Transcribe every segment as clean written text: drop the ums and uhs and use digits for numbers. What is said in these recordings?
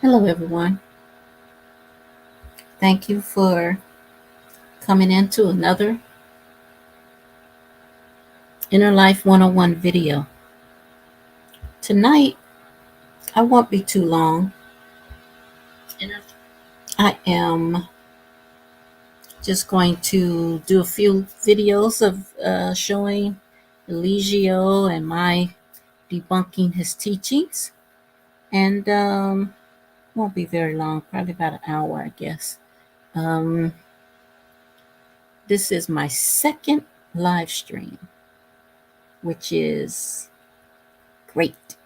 Hello, everyone. Thank you for coming into another Inner Life 101 video. Tonight, I won't be too long. I am just going to do a few videos of showing Eligio and my debunking his teachings. And won't be very long, probably about an hour, I guess. Um, this is my second live stream, which is great.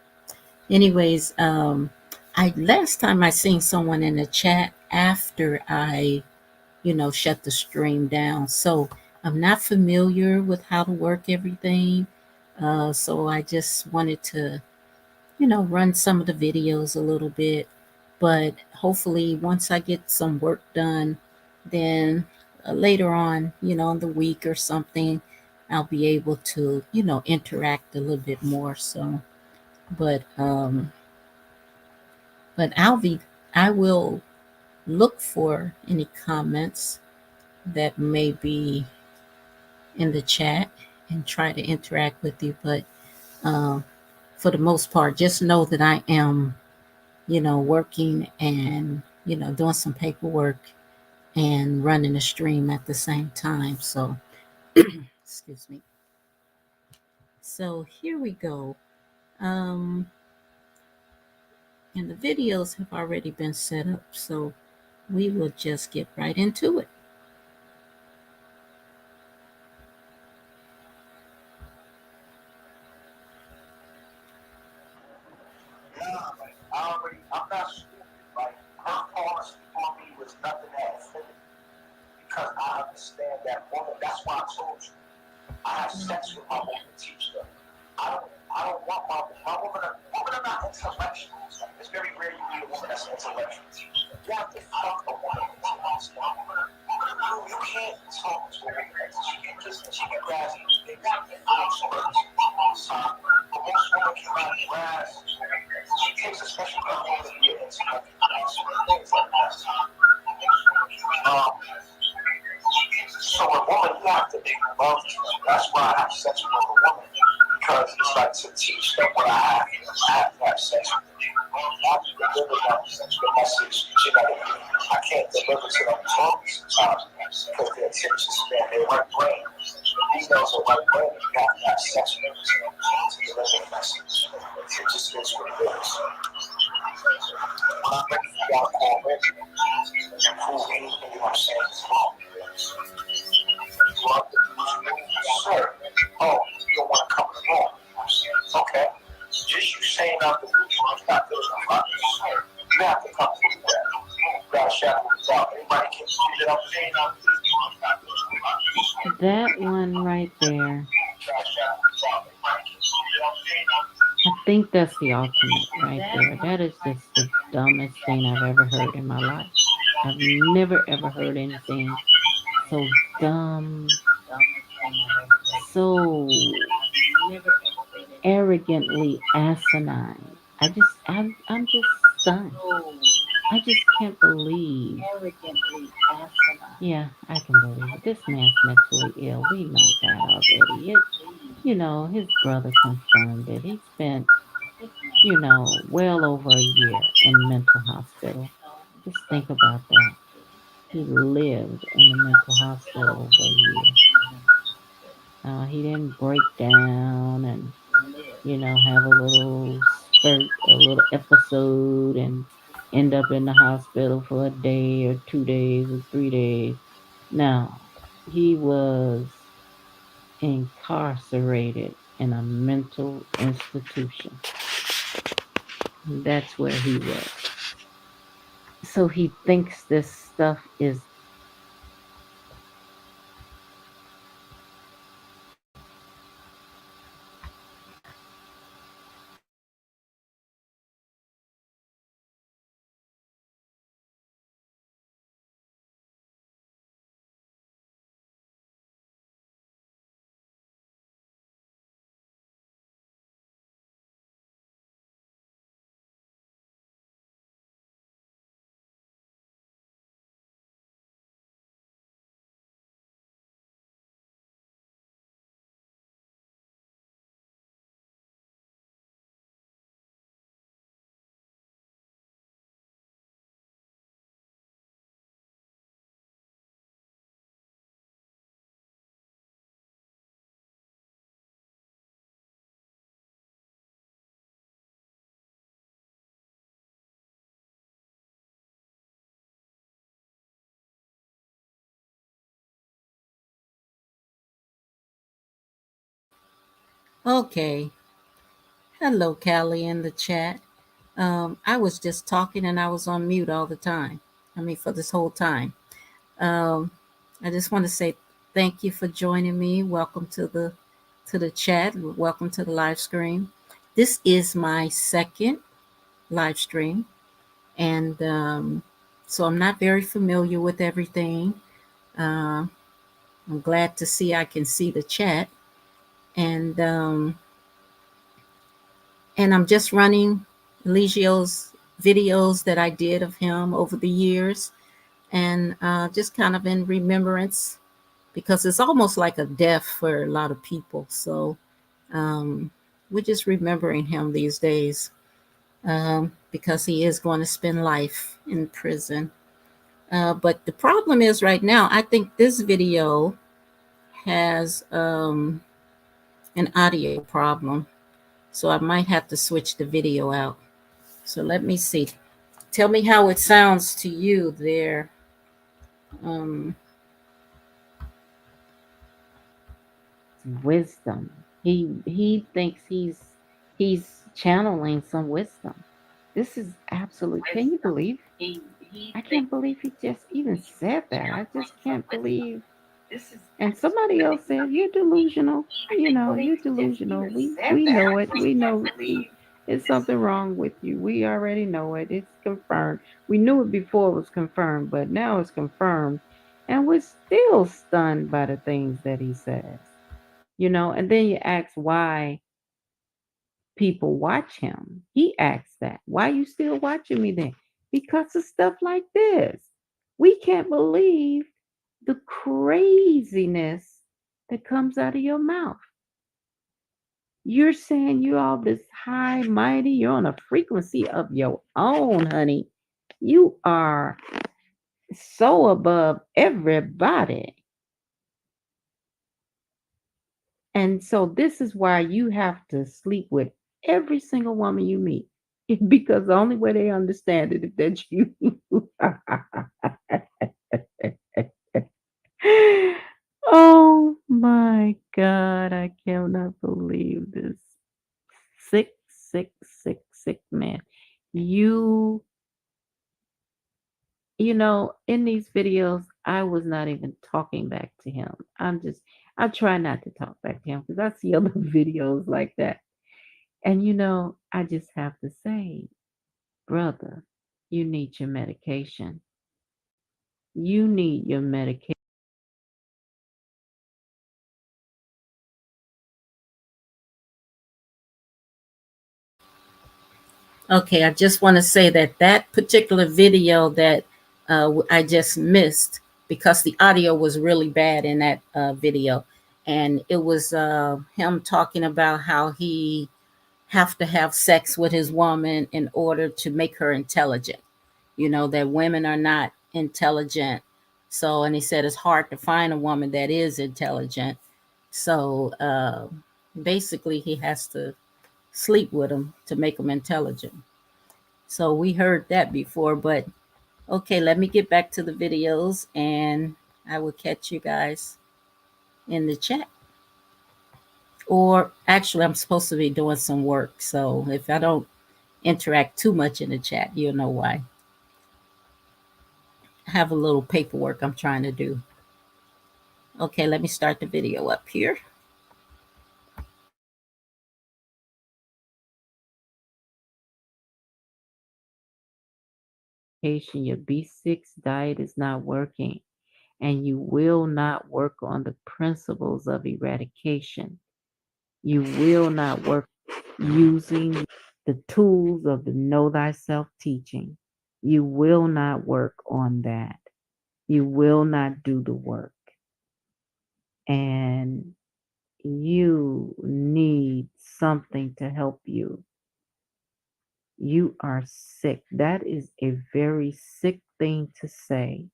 Anyways, I last time I seen someone in the chat after I, shut the stream down. So I'm not familiar with how to work everything. So I just wanted to, run some of the videos a little bit. But hopefully, once I get some work done, then later on, in the week or something, I'll be able to, interact a little bit more. So, but but I will look for any comments that may be in the chat and try to interact with you. But uh, for the most part, just know that I am, working and doing some paperwork and running a stream at the same time. So, excuse me. So here we go. Um, and the videos have already been set up, so we will just get right into it. I'm not stupid. Like, her policy on me was nothing else. Because I understand that woman. That's why I told you. I have sex with my woman to teach them. I don't want my woman. Women are not intellectual. It's very rare you meet a woman that's intellectual. You have to fuck a woman. You can't talk to her. She can grasp anything. But most women cannot grasp. She takes a special kind of woman to be an intellectual. Things like that. So a woman, you have to make love to them. That's why I have sex with a woman. Because it's like to teach them what I have to have sex with them. I have to deliver them the message genetically. I can't deliver to them tongues sometimes because their attention span, their right brain. Females are right brain. You have to have sex with them to deliver the message. It just is what it is. When I'm ready for y'all to call ready and prove anything you are saying is wrong. Sir, oh, you don't want to come along. Okay. Just you saying out the roof, it's not good enough. You have to come through that. You got to shadow this out. Anybody can see that I'm saying out the roof. That one right there. I think that's the ultimate right there. That is just the dumbest thing I've ever heard in my life. I've never ever heard anything so dumb, so arrogantly asinine. I'm just stunned. I just can't believe. Yeah, I can believe it. This man's mentally ill. We know that already. His brother confirmed it. He spent, well over a year in mental hospital. Just think about that. He lived in the mental hospital over a year. He didn't break down and, have a little spurt, a little episode, and end up in the hospital for a day or 2 days or 3 days. No, he was incarcerated in a mental institution. That's where he was. So he thinks this stuff is Okay. Hello, Callie in the chat. I was just talking and I was on mute all the time. I mean, for this whole time. Um, I just want to say thank you for joining me. Welcome to the chat. Welcome to the live stream. This is my second live stream, and so I'm not very familiar with everything. Uh, I'm glad to see I can see the chat, and um, and I'm just running Eligio's videos that I did of him over the years, and just kind of in remembrance because it's almost like a death for a lot of people. So um, we're just remembering him these days because he is going to spend life in prison. But the problem is right now, I think this video has an audio problem. So I might have to switch the video out. So let me see. Tell me how it sounds to you there. Um, Wisdom. He thinks he's channeling some wisdom. This is absolute. Can you believe? I can't believe he just even said that. I just can't believe. And somebody else said, "You're delusional. You know, you're delusional. We know it. We know it's something wrong with you. We already know it. It's confirmed. We knew it before it was confirmed, but now it's confirmed, and we're still stunned by the things that he says. And then you ask why people watch him. He asks that. Why you still watching me then? Because of stuff like this. We can't believe the craziness that comes out of your mouth. You're saying you're all this high, mighty, you're on a frequency of your own, honey. You are so above everybody. And so this is why you have to sleep with every single woman you meet. Because the only way they understand it is that you. Oh my God. I cannot believe this. Sick, sick, sick, sick man. You, in these videos, I was not even talking back to him. I try not to talk back to him because I see other videos like that. And I just have to say, brother, you need your medication. You need your medication. okay, I just want to say that that particular video that I just missed because the audio was really bad in that video, and it was him talking about how he have to have sex with his woman in order to make her intelligent. You know that women are not intelligent. So, and he said it's hard to find a woman that is intelligent. So, basically, he has to sleep with them to make them intelligent. So we heard that before, but okay, let me get back to the videos and I will catch you guys in the chat. Or actually, I'm supposed to be doing some work. So if I don't interact too much in the chat, you'll know why. I have a little paperwork I'm trying to do. Okay, let me start the video up here. Your B6 diet is not working, and you will not work on the principles of eradication. You will not work using the tools of the Know Thyself teaching. You will not work on that. You will not do the work. And you need something to help you. You are sick. That is a very sick thing to say.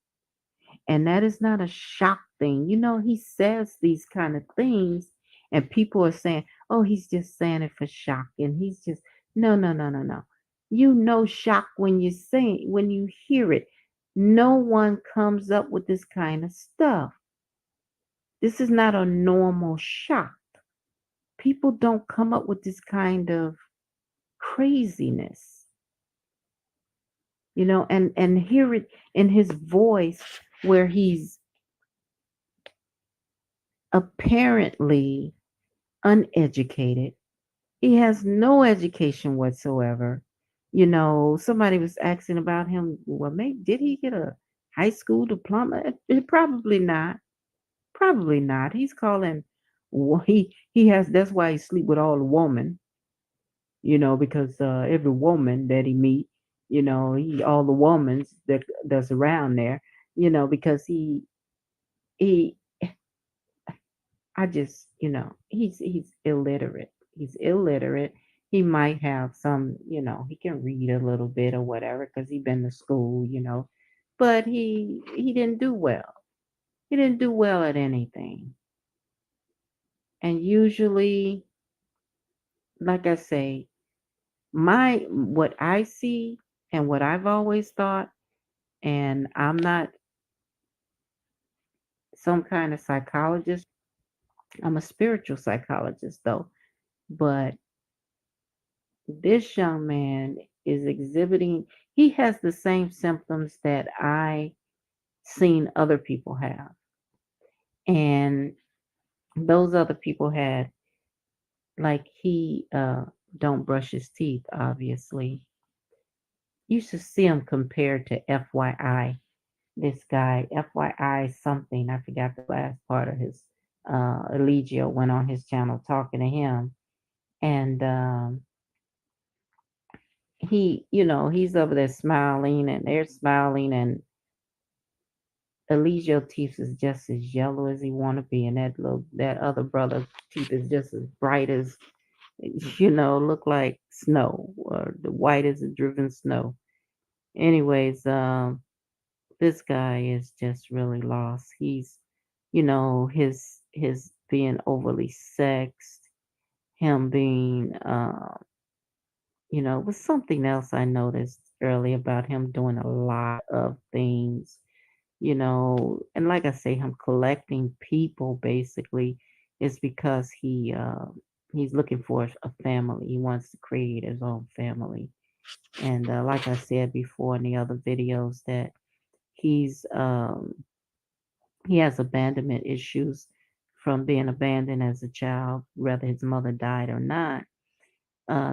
And that is not a shock thing. He says these kind of things, and people are saying, oh, he's just saying it for shock. And he's just, no, no, no, no, no. Shock when you say it, when you hear it. No one comes up with this kind of stuff. This is not a normal shock. people don't come up with this kind of craziness, and hear it in his voice where he's apparently uneducated. He has no education whatsoever. Somebody was asking about him. Well, maybe did he get a high school diploma? Probably not. Probably not. He's calling. He has. That's why he sleep with all the women. Because every woman that he meet, he all the women that's around there. Because he I just, he's illiterate. He's illiterate. He might have some, he can read a little bit or whatever because he been to school, but he didn't do well. He didn't do well at anything. And usually, like I say, my what I see and what I've always thought, and I'm not some kind of psychologist. I'm a spiritual psychologist though, but this young man is exhibiting, he has the same symptoms that I seen other people have. And those other people had, like, he don't brush his teeth, obviously. You should see him compared to FYI. This guy, FYI something, I forgot the last part of his Eligio went on his channel talking to him. And he's over there smiling and they're smiling, and Eligio teeth is just as yellow as he want to be, and that other brother teeth is just as bright as look like snow, or the white as the driven snow. Anyways, this guy is just really lost. He's, his being overly sexed, him being, was something else I noticed early about him doing a lot of things, and like I say, him collecting people basically is because he's looking for a family. He wants to create his own family, and like I said before in the other videos, that he's he has abandonment issues from being abandoned as a child, whether his mother died or not.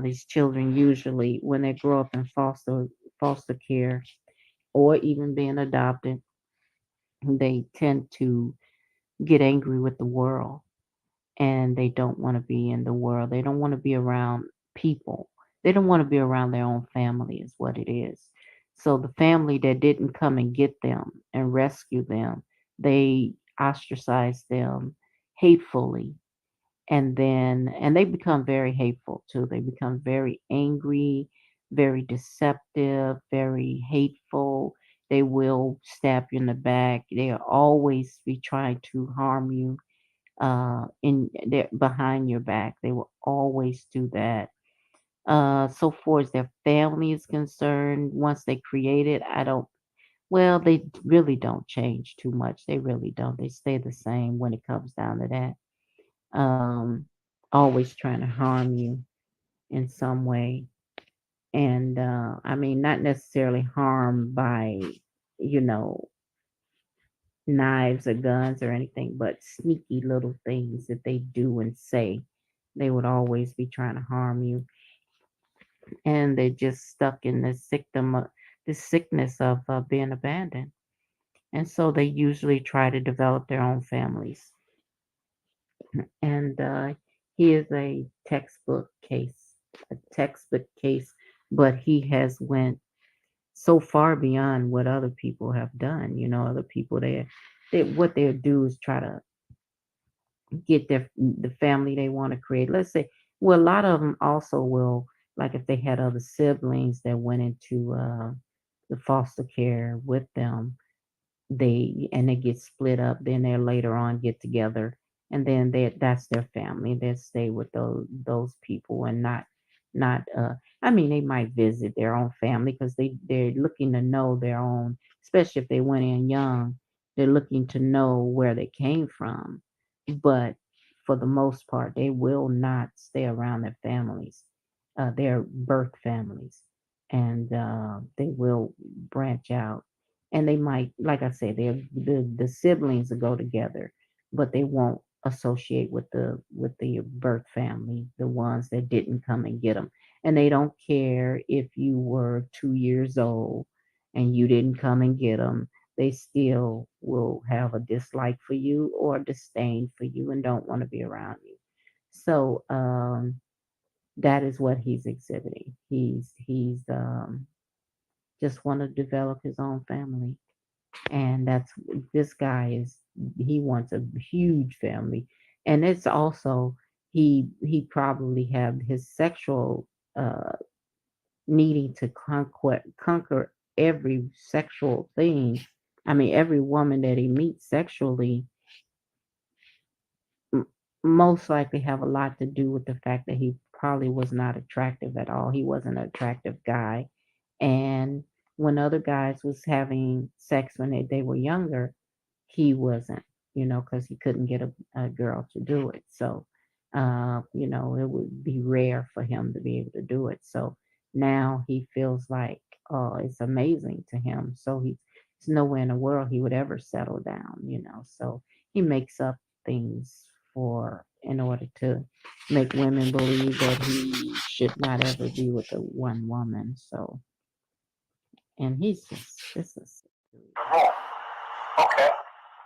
These children usually, when they grow up in foster care or even being adopted, they tend to get angry with the world, and they don't want to be in the world. They don't want to be around people. They don't want to be around their own family, is what it is. So the family that didn't come and get them and rescue them, they ostracize them hatefully. And they become very hateful too. They become very angry, very deceptive, very hateful. They will stab you in the back. They'll always be trying to harm you in their behind your back. They will always do that. So far as their family is concerned, once they create it, I don't. Well, they really don't change too much. They really don't. They stay the same when it comes down to that. Always trying to harm you in some way, and I mean, not necessarily harm by, you know, knives or guns or anything, but sneaky little things that they do and say. They would always be trying to harm you, and they're just stuck in this sickness of being abandoned. And so they usually try to develop their own families. And he is a textbook case, but he has went so far beyond what other people have done. Other people, they what they'll do is try to get the family they want to create. Let's say, well, a lot of them also will, like if they had other siblings that went into the foster care with them, they get split up. Then they later on get together, and then that's their family. They stay with those people, and not. I mean, they might visit their own family because they're looking to know their own, especially if they went in young. They're looking to know where they came from, but for the most part, they will not stay around their families, their birth families, and they will branch out. And they might, like I said, the siblings will go together, but they won't associate with the birth family, the ones that didn't come and get them. And they don't care if you were 2 years old and you didn't come and get them. They still will have a dislike for you or disdain for you and don't want to be around you. So that is what he's exhibiting. He's just want to develop his own family, and that's this guy is he wants a huge family, and it's also he probably have his sexual uh needing to conquer every sexual thing. I mean, every woman that he meets sexually m- most likely have a lot to do with the fact that he probably was not attractive at all. He wasn't an attractive guy. And when other guys was having sex when they were younger, he wasn't, because he couldn't get a girl to do it. So, it would be rare for him to be able to do it. So now he feels like, oh, it's amazing to him. So he's nowhere in the world he would ever settle down. So he makes up things in order to make women believe that he should not ever be with a one woman. So, and he's just, this is, Wrong. Okay.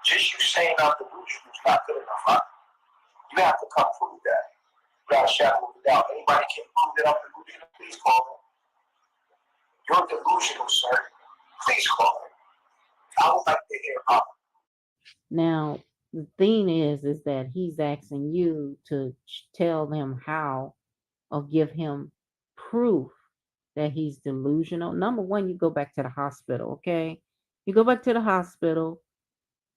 Just you saying I'm delusional is not good enough, huh? You have to come prove that. Without a shadow of a doubt. Anybody can prove that I'm delusional, please call me. You're delusional, sir. Please call me. I would like to hear how. now the thing is that he's asking you to tell them how or give him proof that he's delusional. Number one, you go back to the hospital, okay? You go back to the hospital,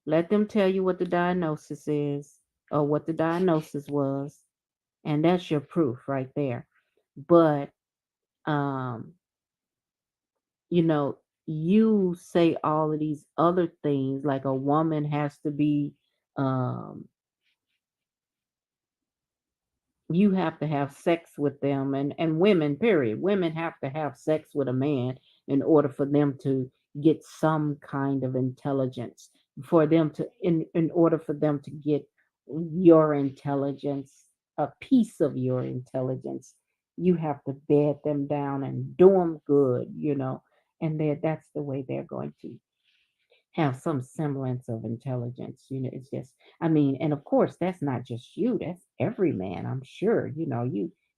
let them tell you what the diagnosis is or what the diagnosis was, and that's your proof right there. But um, you know, you say all of these other things like a woman has to be um you have to have sex with them, and women, period, women have to have sex with a man in order for them to get some kind of intelligence, for them to in order for them to get your intelligence, a piece of your intelligence. You have to bed them down and do them good. And that's the way they're going to have some semblance of intelligence. It's just, I mean, and of course, that's not just you, that's every man, I'm sure.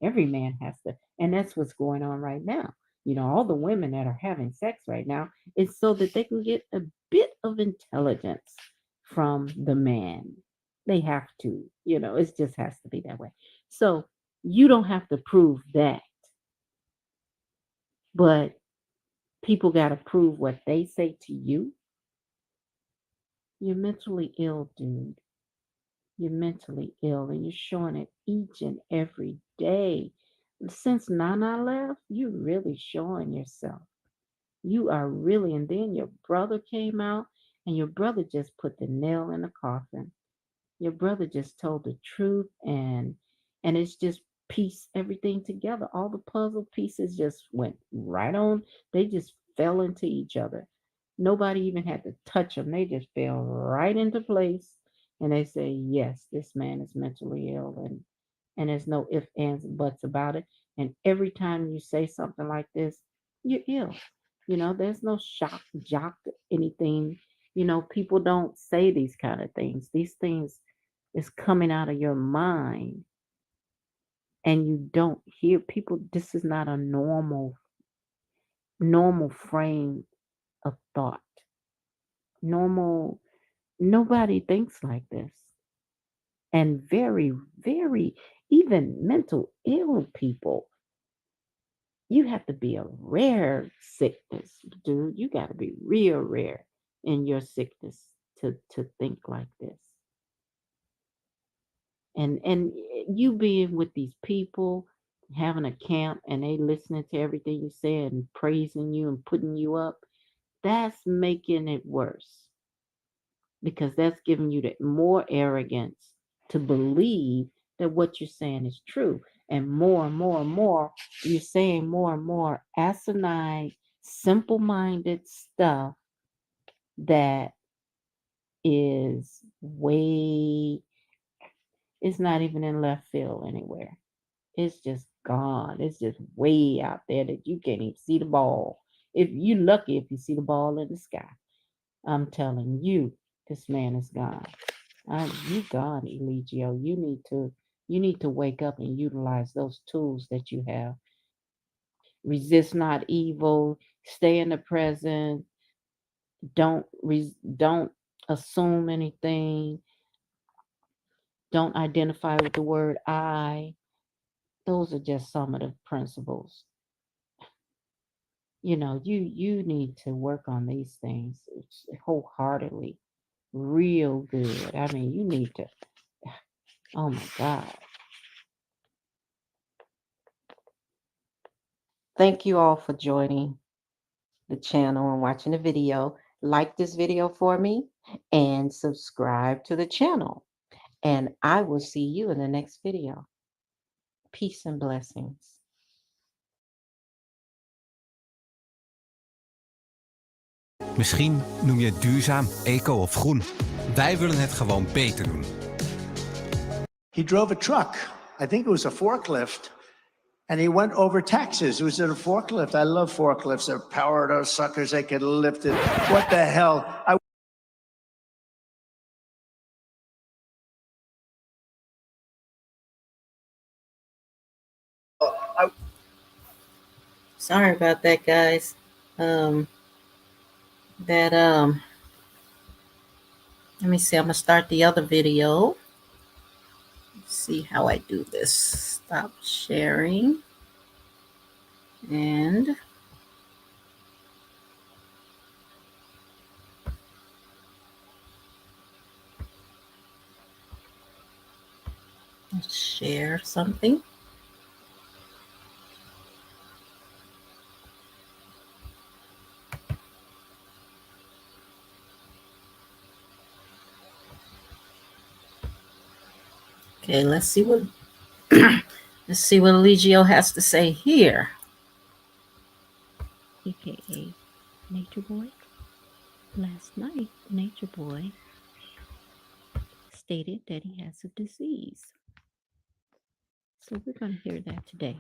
Every man has to, and that's what's going on right now. All the women that are having sex right now is so that they can get a bit of intelligence from the man. They have to, it just has to be that way. So you don't have to prove that, but people got to prove what they say to you. You're mentally ill, dude. You're mentally ill and you're showing it each and every day. Since Nana left, you're really showing yourself. You are really, and then your brother came out and your brother just put the nail in the coffin. Your brother just told the truth, and it's just pieced everything together. All the puzzle pieces just went right on. They just fell into each other. Nobody even had to touch them. They just fell right into place. And they say, yes, this man is mentally ill, and there's no ifs, ands, and buts about it. And every time you say something like this, you're ill. There's no shock, jock, anything. People don't say these kind of things. These things is coming out of your mind, and you don't hear people. This is not a normal frame of thought. Normal, nobody thinks like this. And very, very, even mental ill people, you have to be a rare sickness, dude. You got to be real rare in your sickness to think like this. And you being with these people, having a camp, and they listening to everything you said and praising you and putting you up, that's making it worse, because that's giving you the more arrogance to believe that what you're saying is true. And more and more and more, you're saying more and more asinine, simple minded stuff that is way, it's not even in left field anywhere. It's just gone. It's just way out there that you can't even see the ball. If you're lucky if you see the ball in the sky. I'm telling you, this man is gone. You gone, Eligio. You need to wake up and utilize those tools that you have. Resist not evil. Stay in the present. Don't assume anything. Don't identify with the word I. Those are just some of the principles. You need to work on these things wholeheartedly, real good. I mean, you need to. Oh my God. Thank you all for joining the channel and watching the video. Like this video for me and subscribe to the channel. And I will see you in the next video. Peace and blessings. Misschien noem je het duurzaam, eco of groen. Wij willen het gewoon beter doen. He drove a truck. I think it was a forklift. And he went over Texas. It was in a forklift. I love forklifts. They're powered those suckers. They can lift it. What the hell? Sorry about that, guys. Let me see. I'm gonna start the other video. Let's see how I do this. Stop sharing and let's share something. Okay, let's see what Eligio has to say here. AKA Nature Boy. Last night, Nature Boy stated that he has a disease. So we're going to hear that today.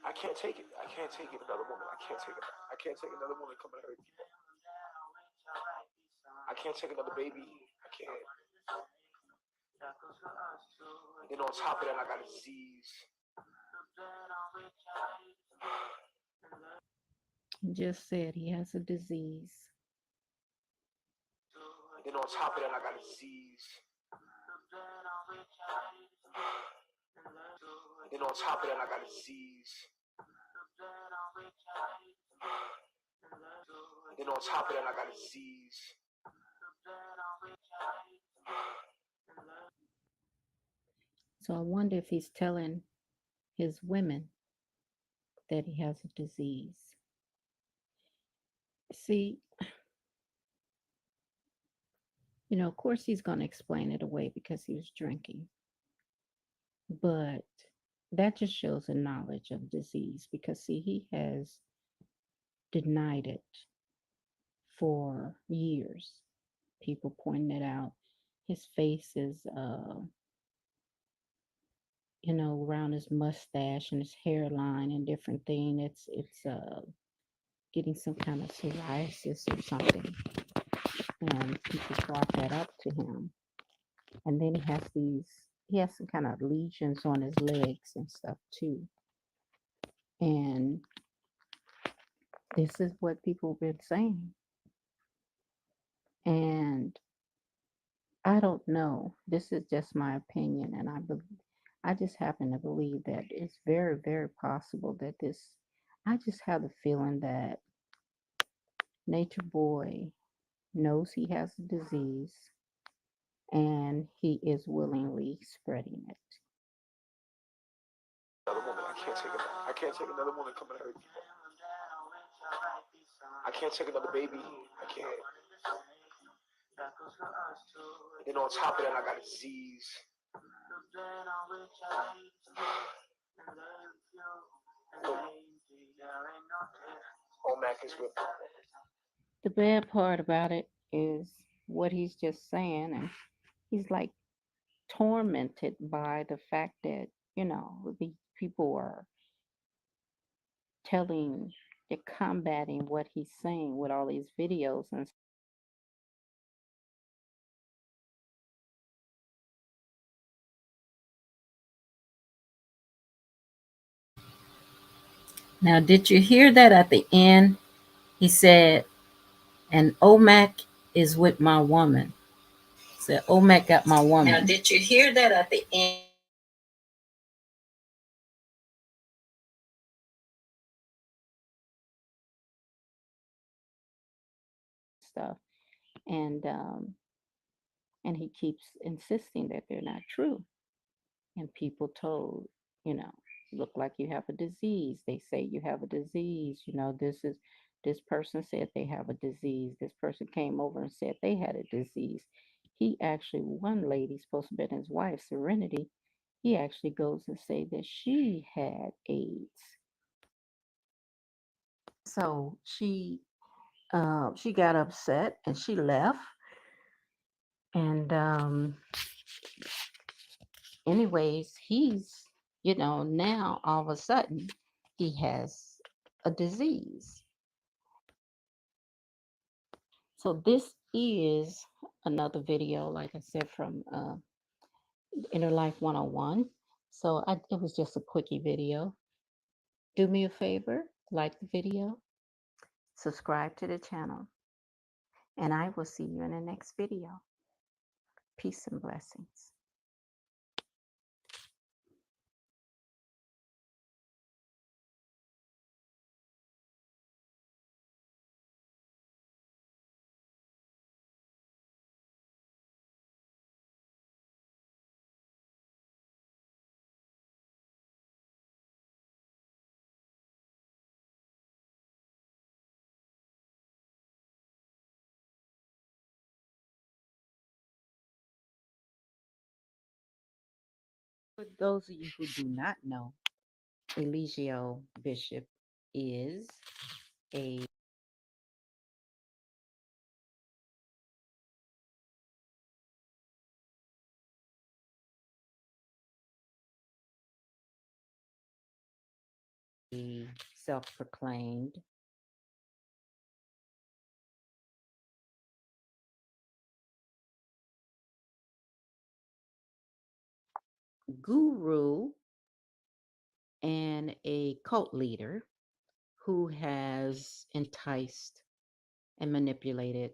I can't take it. I can't take it. Another woman. I can't take it. I can't take another woman coming to hurt people. I can't take another baby. I can't. Then on top of that, I got a disease. He just said he has a disease. Then on top of that, I got a disease. Then on top of that, I got a disease. Then on top of that, I got a disease. So I wonder if he's telling his women that he has a disease. See, of course he's going to explain it away because he was drinking. But that just shows a knowledge of disease because, see, he has denied it for years. People pointing it out. His face is, around his mustache and his hairline and different thing. It's getting some kind of psoriasis or something. And people brought that up to him. And then he has some kind of lesions on his legs and stuff too. And this is what people have been saying. And I don't know. This is just my opinion. And I just happen to believe that it's very, very possible that I just have the feeling that Nature Boy knows he has a disease and he is willingly spreading it. Another woman. I can't take it. I can't take another woman coming to hurt people. I can't take another baby. I can't. And then on top of that, I got a disease. Omac is with me. The bad part about it is what he's just saying, and he's like tormented by the fact that, the people are telling, they're combating what he's saying with all these videos and Now, did you hear that at the end? He said, and OMAC is with my woman. Said OMAC got my woman. Now, did you hear that at the end? stuff. And and he keeps insisting that they're not true. And people told, you know, look like you have a disease. They say you have a disease. This person said they have a disease. This person came over and said they had a disease. He actually, one lady supposed to be his wife, Serenity, he actually goes and say that she had AIDS. So she got upset and she left. And anyways, he's, now all of a sudden he has a disease. So this is another video, like I said, from Inner Life 101. So it was just a quickie video. Do me a favor, like the video, subscribe to the channel, and I will see you in the next video. Peace and blessings. For those of you who do not know, Eligio Bishop is a self-proclaimed guru and a cult leader who has enticed and manipulated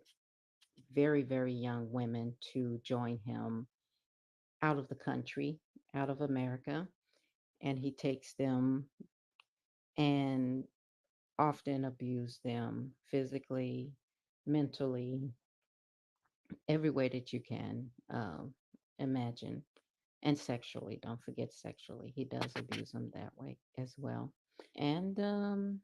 very, very young women to join him out of the country, out of America. And he takes them and often abuse them physically, mentally, every way that you can imagine. And sexually, don't forget sexually. He does abuse them that way as well. And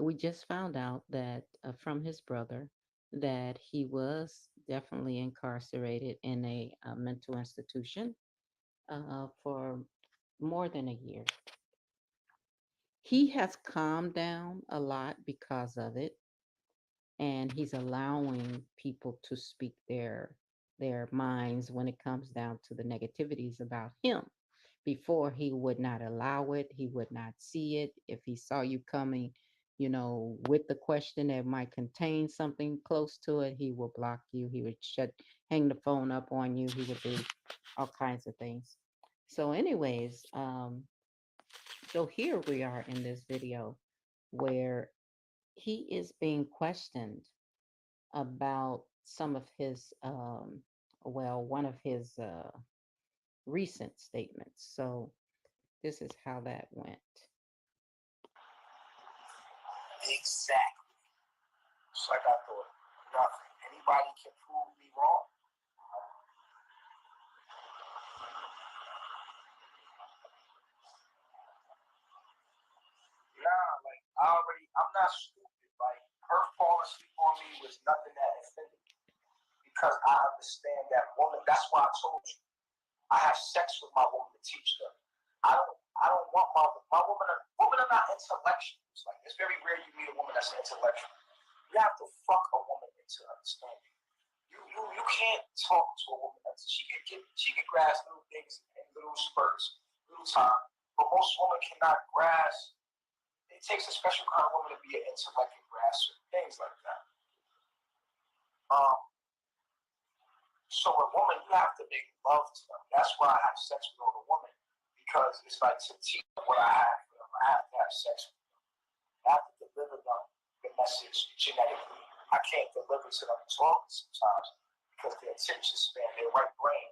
we just found out that from his brother that he was definitely incarcerated in a mental institution for more than a year. He has calmed down a lot because of it, and he's allowing people to speak their minds when it comes down to the negativities about him. Before, he would not allow it, he would not see it. If he saw you coming, with the question that might contain something close to it, he will block you. He would hang the phone up on you. He would do all kinds of things. So anyways, so here we are in this video where he is being questioned about some of his, one of his recent statements. So this is how that went. Exactly. Just like I thought. Nothing. Anybody can prove me wrong. Nah, like I'm not stupid. Like her falling asleep on me was nothing that offended me. because I understand that woman. That's why I told you I have sex with my woman to teach them. I don't want my woman. Women are not intellectuals. Like, it's very rare you meet a woman that's an intellectual. You have to fuck a woman into understanding. You can't talk to a woman. She can grasp little things in little spurts, little time. But most women cannot grasp. It takes a special kind of woman to be an intellect and grasp things like that. So a woman, you have to make love to them. That's why I have sex with all the women, because it's like to teach them what I have for them. I have to have sex with them. I have to deliver them the message genetically. I can't deliver to them talking sometimes because their attention span, their right brain,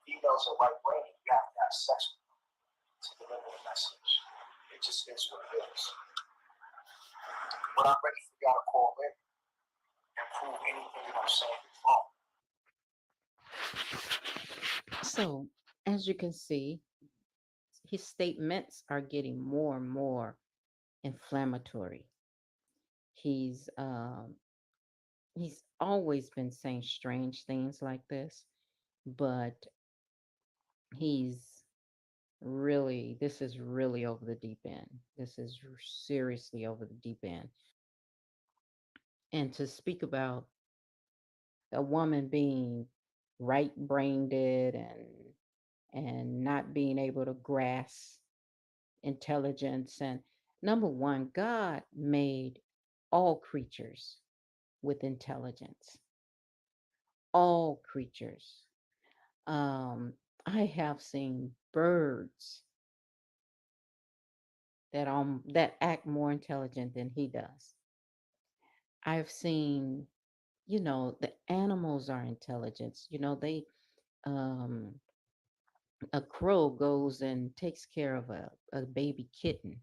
females are right brain, you have to have sex with them to deliver the message. It just is what it is. But I'm ready for y'all to call in and prove anything that I'm saying is wrong. So, as you can see, his statements are getting more and more inflammatory. He's always been saying strange things like this, but he's this is really over the deep end. This is seriously over the deep end. And to speak about a woman being right-brained and not being able to grasp intelligence, and number one, God made all creatures with intelligence. All creatures. I have seen birds that act more intelligent than he does. I've seen, the animals are intelligent. They um a crow goes and takes care of a baby kitten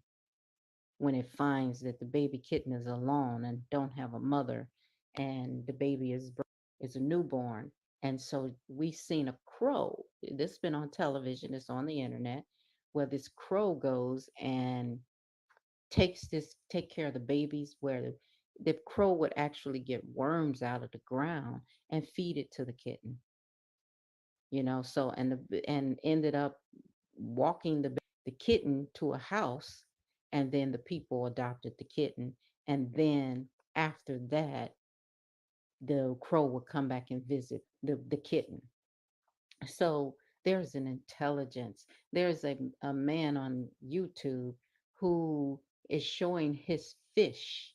when it finds that the baby kitten is alone and don't have a mother, and the baby is a newborn. And so we've seen a crow. This has been on television, it's on the internet, where this crow goes and take care of the babies, where the crow would actually get worms out of the ground and feed it to the kitten. So and ended up walking the kitten to a house, and then the people adopted the kitten, and then after that the crow would come back and visit the kitten. So there's an intelligence. There's a man on YouTube who is showing his fish.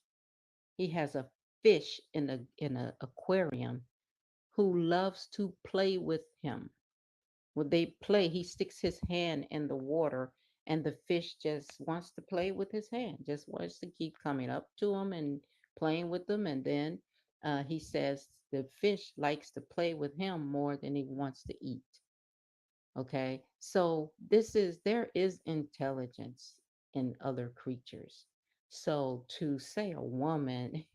He has a fish in a aquarium who loves to play with him. When they play, he sticks his hand in the water, and the fish just wants to play with his hand, just wants to keep coming up to him and playing with them. And then he says the fish likes to play with him more than he wants to eat. Okay, so there is intelligence in other creatures. So to say a woman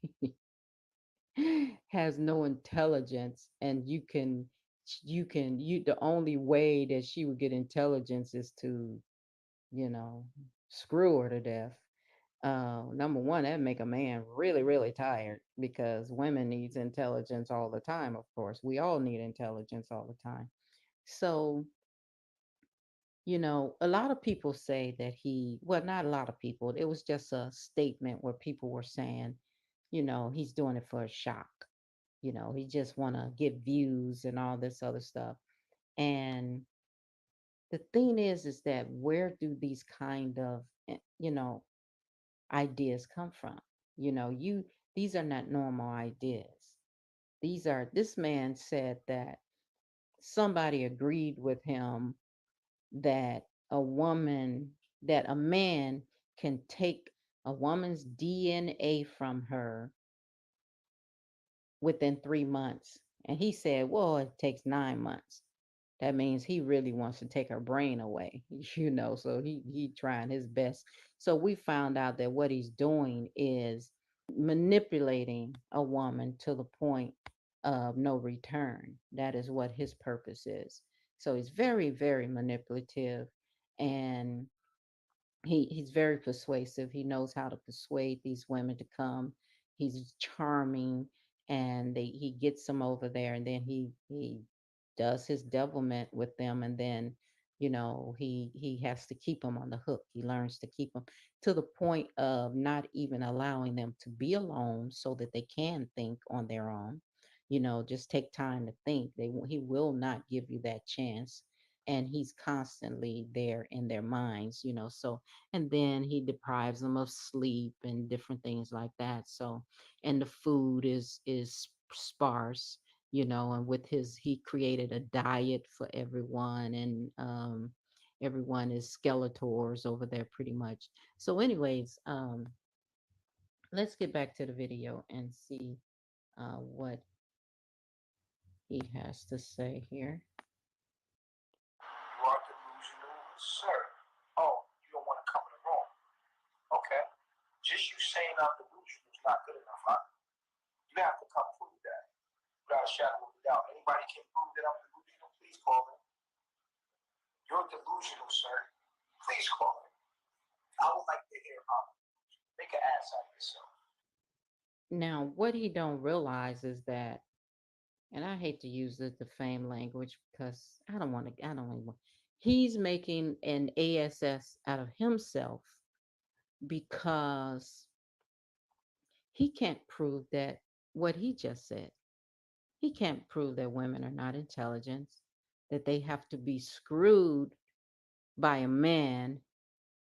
has no intelligence, and the only way that she would get intelligence is to, you know, screw her to death. Number one, that make a man really, really tired, because women needs intelligence all the time. Of course, we all need intelligence all the time. So, a lot of people say that well, not a lot of people. It was just a statement where people were saying, he's doing it for a shock. He just want to get views and all this other stuff. And the thing is that where do these kind of, ideas come from? These are not normal ideas. This man said that somebody agreed with him that that a man can take a woman's DNA from her within 3 months. And he said, well, it takes 9 months. That means he really wants to take her brain away, so he trying his best. So we found out that what he's doing is manipulating a woman to the point of no return. That is what his purpose is. So he's very, very manipulative, and he's very persuasive. He knows how to persuade these women to come. He's charming, and he gets them over there, and then he does his devilment with them, and then he has to keep them on the hook. He learns to keep them to the point of not even allowing them to be alone so that they can think on their own. Just take time to think. He will not give you that chance, and he's constantly there in their minds. So, and then he deprives them of sleep and different things like that. So, and the food is sparse, and with he created a diet for everyone, and everyone is Skeletors over there pretty much. So anyways, let's get back to the video and see what he has to say here. You are delusional, sir. Oh, you don't want to come in the room. Okay. Just you saying I'm delusional is not good enough, huh? You have to come prove that. Without a shadow of a doubt. Anybody can prove that I'm delusional, please call me. You're delusional, sir. Please call me. I would like to hear how. Make an ass out of yourself. Now, what he don't realize is that, and I hate to use the defame language because I don't want. He's making an ASS out of himself because he can't prove that what he just said. He can't prove that women are not intelligent, that they have to be screwed by a man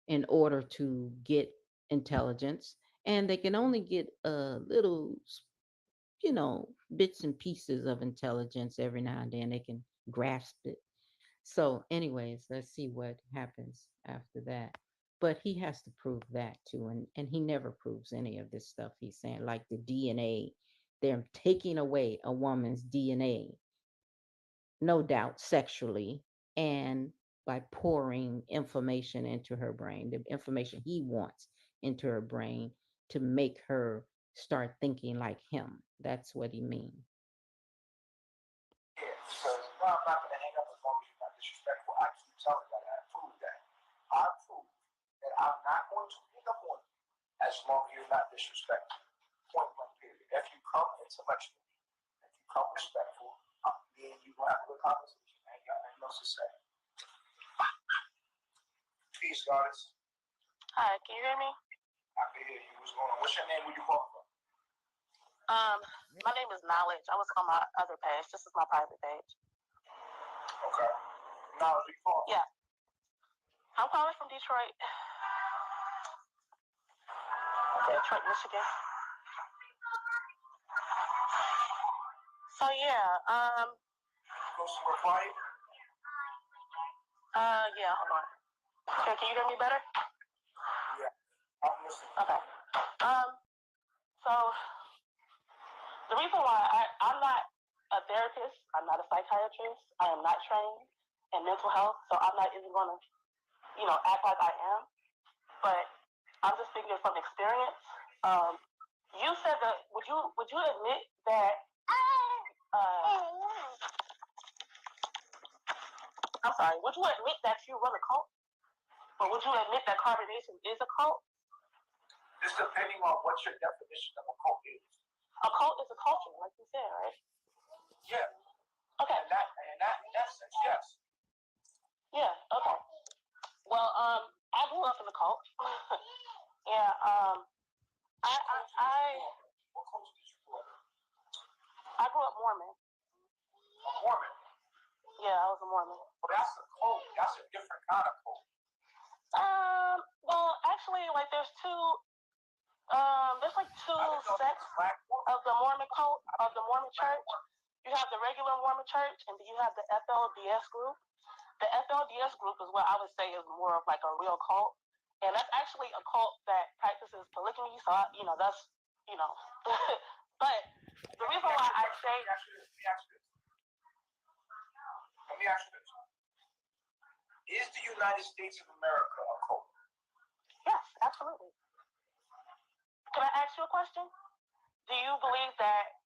in order to get intelligence, and they can only get a little, bits and pieces of intelligence every now and then. They can grasp it. So, anyways, let's see what happens after that. But he has to prove that too, and he never proves any of this stuff he's saying, like the DNA. They're taking away a woman's DNA, no doubt sexually, and by pouring information into her brain, the information he wants into her brain to make her start thinking like him. That's what he means. Yeah, because I'm not going to hang up as long as you're not disrespectful. I keep telling you that. I prove that. I prove that I'm not going to hang up on you as long as you're not disrespectful. Point blank period. If you come intellectually, if you come respectful, me and you will have a good conversation. I ain't got nothing else to say. Peace, goddess. Hi, can you hear me? I can hear you. What's going on? What's your name? Where you calling from? My name is Knowledge. I was on my other page. This is my private page. Okay. Knowledge, where you calling from? Yeah. I'm calling from Detroit. Okay. Detroit, Michigan. So yeah, Go somewhere quiet? yeah, hold on. Okay, can you hear me better? Yeah. I'm listening. Okay. So the reason why I'm not a therapist, I'm not a psychiatrist, I am not trained in mental health, so I'm not even gonna, act like I am. But I'm just speaking from experience. You said that would you admit that I'm sorry, would you admit that you run a cult? Or would you admit that carbonation is a cult? Just depending on what your definition of a cult is. A cult is a culture, like you said, right? Yeah. Okay. In that sense, yes. Yeah, okay. Well, I grew up in a cult. Yeah, What cult did you grow up? I grew up Mormon. A Mormon. Yeah, I was a Mormon. Well, that's a cult. That's a different kind of cult. Well, actually, like there's like two sects of the Mormon cult, of the Mormon church. You have the regular Mormon church, and then you have the FLDS group. The FLDS group is what I would say is more of like a real cult, and that's actually a cult that practices polygamy. So that's but the reason why I say Let me ask you this. Is the United States of America a cult? yes, absolutely. Can I ask you a question? Do you believe that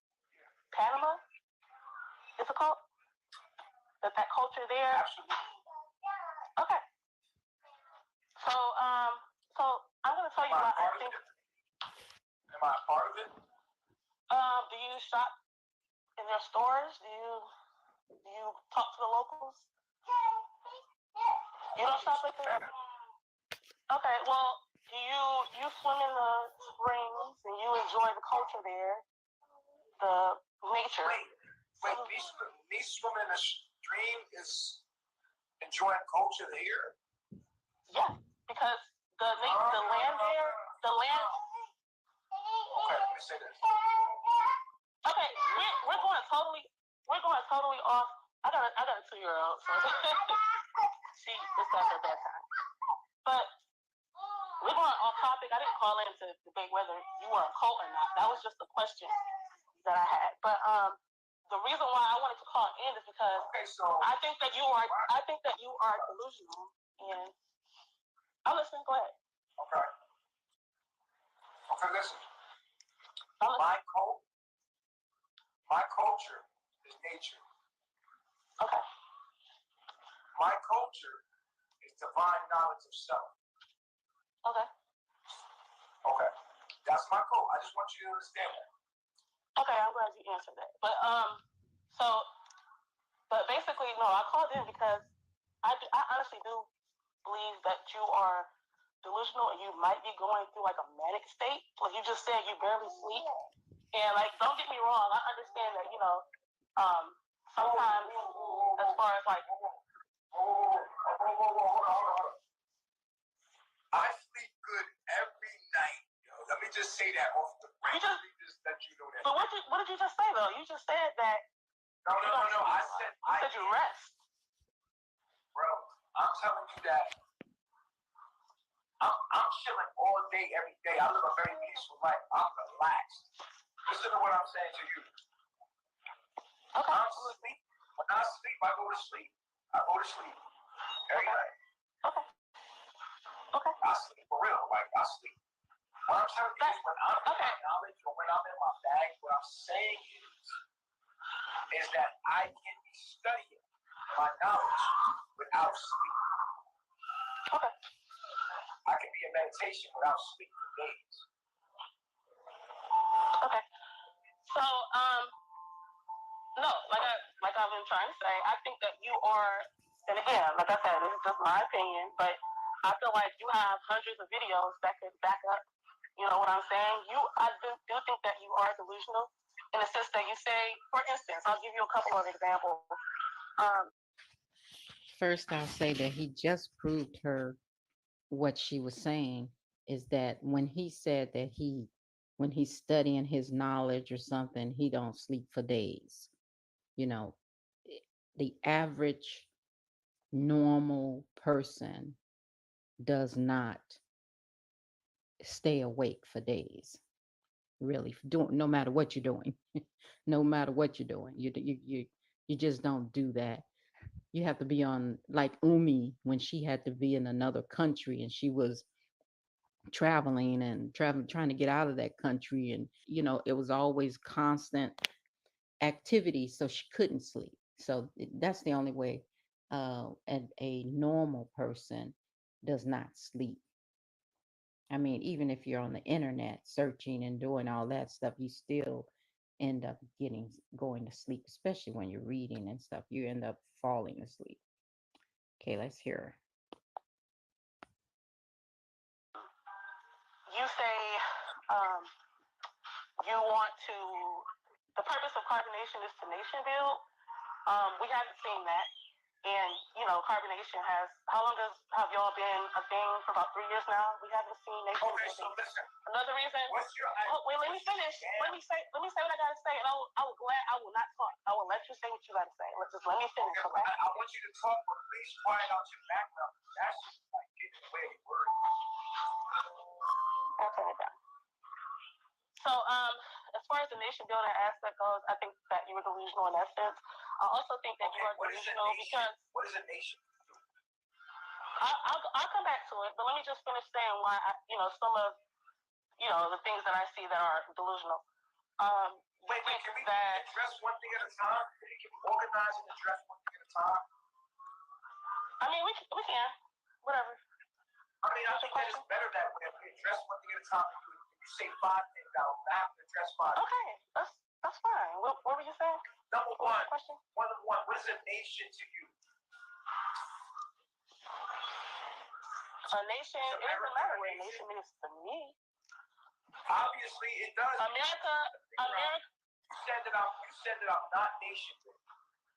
Panama is a cult? That culture there? Absolutely. Okay. So I'm gonna tell you why I think. Am I a part of it? Do you shop in their stores? Do you talk to the locals? You don't shop with them? Okay, well, do you swim in the springs and you enjoy the culture there, the nature? Wait, me swimming in the stream is enjoying culture here? Yeah, because the land there, the land. Okay, let me say this. Okay, we're going totally off. I got a 2-year-old, so it's at her bedtime. But we're going off topic. I didn't call in to debate whether you were a cult or not. That was just a question that I had. But the reason why I wanted to call in is because I think that you are delusional, and I'm listening. Go ahead. Okay. Okay, listen. My culture is nature. Okay. My culture is divine knowledge of self. Okay. Okay. That's my code. I just want you to understand that. Okay, I'm glad you answered that. But but basically, no, I called in because I honestly do believe that you are delusional and you might be going through like a manic state. Like you just said, you barely sleep. And like, don't get me wrong, I understand that, sometimes as far as like, Hold on. I sleep good every night. Yo. Let me just say that off the break. Just let you know that. But what did you just say though? You just said that. No. I said you rest. Bro, I'm telling you that I'm chilling all day, every day. I live a very peaceful life. I'm relaxed. Listen to what I'm saying to you. Okay. I'm sleep. When I sleep, I go to sleep. Every night. Okay. I sleep for real. Like, I sleep. What I'm telling you is when I'm in my knowledge or when I'm in my bag, what I'm saying is that I can be studying my knowledge without sleep. Okay. I can be in meditation without sleep for days. Okay. So, no, like I've been trying to say, I think that you are, and again, like I said, this is just my opinion, but I feel like you have hundreds of videos that could back up, you know what I'm saying? I do think that you are delusional in the sense that you say, for instance, I'll give you a couple of examples. First, I'll say that he just proved her what she was saying is that when he said that when he's studying his knowledge or something, he don't sleep for days. You know, the average normal person does not stay awake for days. Really, no matter what you're doing, no matter what you're doing, you just don't do that. You have to be on, like Umi, when she had to be in another country and she was traveling trying to get out of that country, and it was always constant activity, so she couldn't sleep. So that's the only way a normal person does not sleep. I mean, even if you're on the internet searching and doing all that stuff, you still end up going to sleep, especially when you're reading and stuff. You end up falling asleep. Okay, let's hear her. You say you want to, the purpose of carbonation is to nation build. We haven't seen that. And, carbonation how long have y'all been a thing? For about 3 years now? We haven't seen nation building. Okay, so listen. Another reason. Wait, let me finish. Let me say what I gotta say, and I will not talk. I will let you say what you gotta say. Let me finish. Okay? I want you to talk, but please quiet out your background. That's just like getting away with words. I'll turn it down. So, as far as the nation building aspect goes, I think that you were delusional in that sense. I also think that you are delusional because. What is a nation? I'll come back to it, but let me just finish saying why some of the things that I see that are delusional. Wait, can we address one thing at a time? Can we organize and address one thing at a time? I mean, we can. Whatever. I think that it's better that way. If we address one thing at a time, you say 5 things. without having to address my. Okay, that's fine. What were you saying? Number What was one, your question? what is a nation to you? A nation, it doesn't matter what a nation is to me. Obviously, it does. America. You said that I'm not nation building.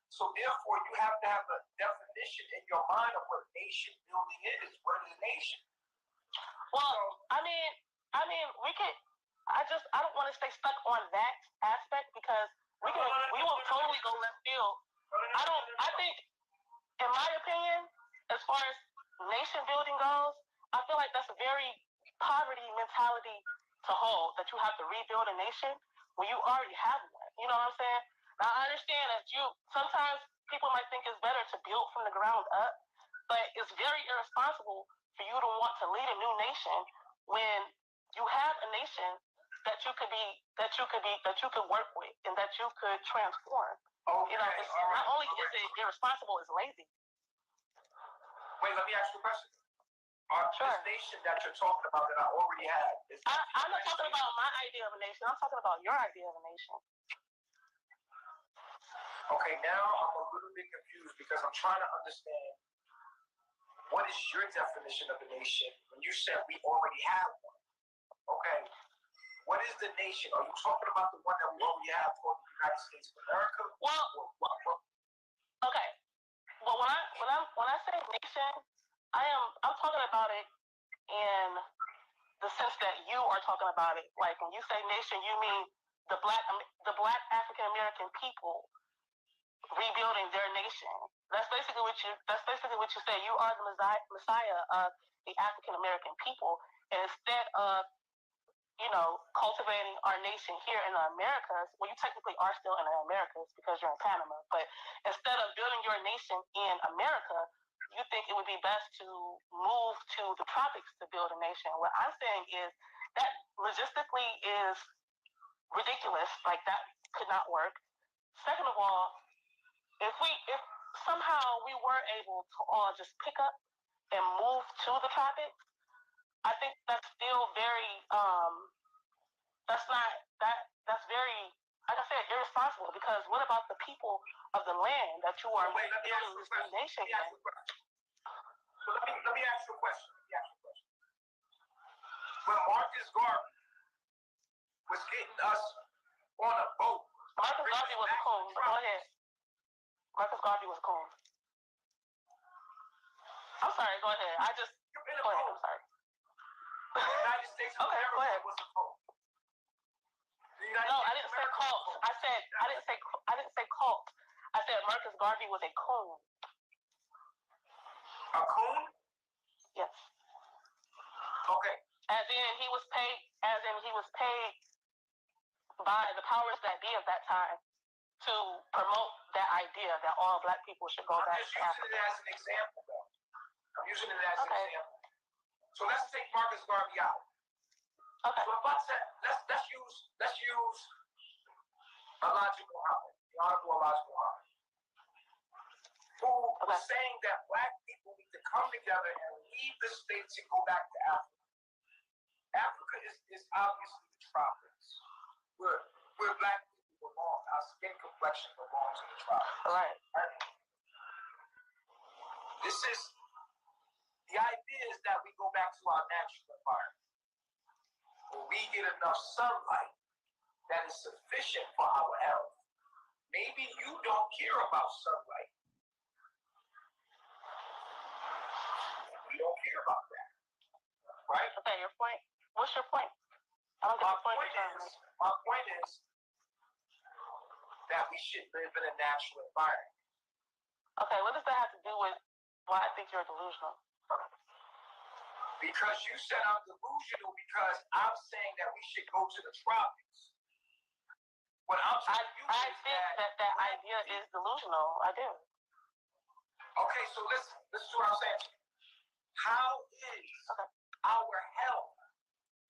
So therefore, you have to have a definition in your mind of what nation building is. What is a nation? Well, I mean, we can. I don't want to stay stuck on that aspect because we will totally go left field. I think, in my opinion, as far as nation building goes, I feel like that's a very poverty mentality to hold, that you have to rebuild a nation when you already have one. You know what I'm saying? Now, I understand that sometimes people might think it's better to build from the ground up, but it's very irresponsible for you to want to lead a new nation when you have a nation that you could work with and that you could transform. Okay, you know, not only is it irresponsible, it's lazy. Wait, let me ask you a question. Sure. This nation that you're talking about that I already had. I'm not talking about my idea of a nation. I'm talking about your idea of a nation. Okay, now I'm a little bit confused because I'm trying to understand what is your definition of a nation when you said we already have one. Okay, what is the nation? Are you talking about the one that we already have called the United States of America? Well, okay. Well, when I say nation, I'm talking about it in the sense that you are talking about it. Like when you say nation, you mean the black African American people rebuilding their nation. That's basically what you say. You are the messiah of the African American people, and instead of cultivating our nation here in the Americas, well, you technically are still in the Americas because you're in Panama, but instead of building your nation in America, you think it would be best to move to the tropics to build a nation. What I'm saying is that logistically is ridiculous. Like, that could not work. Second of all, if somehow we were able to all just pick up and move to the tropics, I think that's still very that's very, like I said, irresponsible, because what about the people of the land that you are building this new nation in? So let me ask you a question. When Marcus Garvey was getting us on a boat. Marcus Garvey was a coon. Go ahead. Marcus Garvey was a coon. I'm sorry, go ahead. Go ahead, I'm sorry. The United States of America was a cult. No, I didn't say cult. I didn't say cult. I said Marcus Garvey was a coon. A coon? Yes. Okay. As in he was paid by the powers that be of that time to promote that idea that all black people should go back to Africa. I'm just using it as an example, though. I'm using it as an example. So let's take Marcus Garvey out. Okay. So if I said, let's use Elijah Muhammad, the Honorable Elijah Muhammad, who was saying that black people need to come together and leave the states and go back to Africa. Africa is obviously the tropics, where black people belong. Our skin complexion belongs in the tropics. Right. The idea is that we go back to our natural environment, where we get enough sunlight that is sufficient for our health. Maybe you don't care about sunlight. We don't care about that, right? Okay, your point. What's your point? I don't get the point. My point is that we should live in a natural environment. Okay, what does that have to do with why I think you're delusional? Because you said I'm delusional because I'm saying that we should go to the tropics. What I'm saying I think that idea is delusional. I do. Okay, so listen to what I'm saying. How is our health?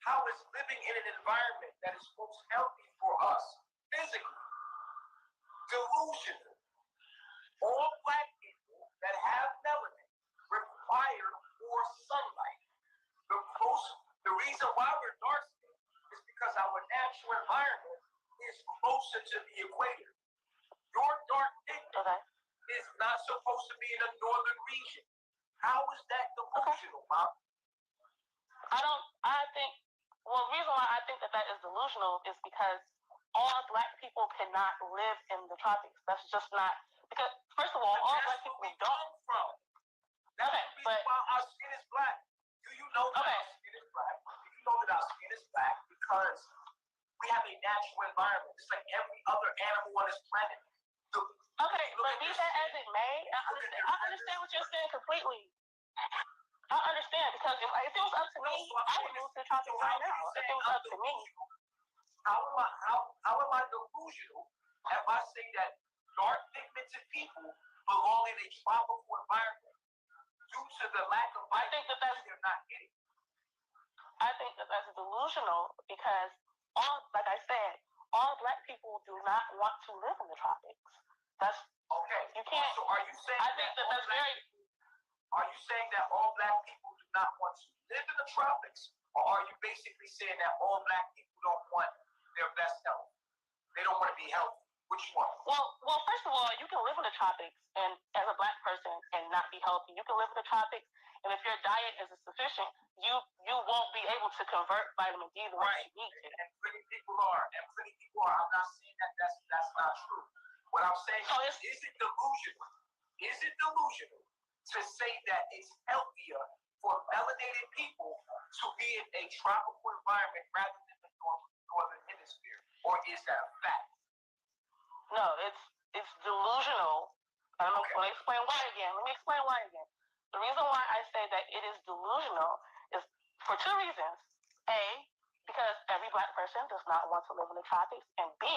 How is living in an environment that is most healthy for us physically delusional? All black people that have melanin require more sunlight. The reason why we're dark skinned is because our to the equator. Your dark pigment is not supposed to be in the northern region. How is that delusional, Bob? The reason why I think that is delusional is because all black people cannot live in the tropics. That's just not, because first of all black people don't. From. That's the reason why our skin is black. Do you know that our skin is black? Do you know that our skin is black? Because we have a natural environment. It's like every other animal on this planet. But be that as it may, I understand what you're saying completely. I understand, because if it was up to me, I would move to the tropics right now. If it was up to me. How am I delusional if I say that dark pigmented people belong in a tropical environment due to the lack of vitamin D they're not getting? I think that's delusional because like I said, all black people do not want to live in the tropics. That's okay. You can't. So are you saying I think that's very. Are you saying that all black people do not want to live in the tropics, or are you basically saying that all black people don't want their best health? They don't want to be healthy. Which one? Well, first of all, you can live in the tropics and as a black person and not be healthy. You can live in the tropics, and if your diet isn't sufficient, you won't be able to convert vitamin D the way you need to. And plenty people are. I'm not saying that's not true. What I'm saying is it delusional? Is it delusional to say that it's healthier for melanated people to be in a tropical environment rather than the northern hemisphere? Or is that a fact? No, it's delusional. Let me explain why again. The reason why I say that it is delusional is for two reasons. A, because every black person does not want to live in the tropics. And B,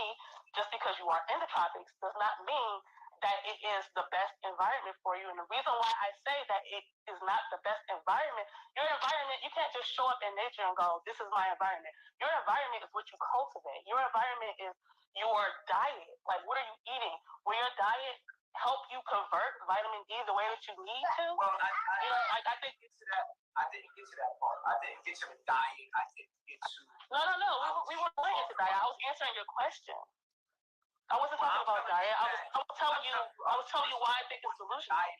just because you are in the tropics does not mean that it is the best environment for you. And the reason why I say that it is not the best environment, your environment, you can't just show up in nature and go, this is my environment. Your environment is what you cultivate. Your environment is your diet. Like, what are you eating? Will your diet help you convert vitamin D the way that you need to? Well, I didn't get to that. I didn't get to that part. I didn't get to the diet. I didn't get to. No. We weren't going into diet. I was answering your question. I wasn't talking about diet. I was telling you why I think it's delusional.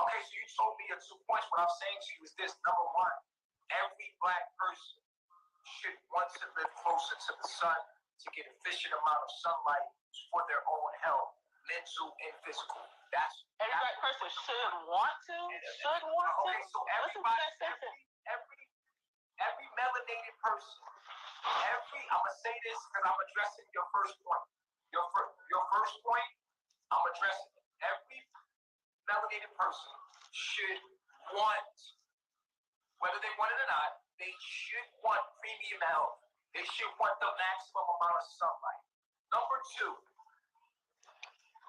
Okay, so you told me 2 points. What I'm saying to you is this: number one, every black person should want to live closer to the sun to get efficient amount of sunlight for their own health, mental and physical. Every black person should want to. Okay, so every melanated person. I'm gonna say this because I'm addressing your first point. Your first point, I'm addressing it. Every melanated person should want, whether they want it or not, they should want premium health. They should want the maximum amount of sunlight. Number two,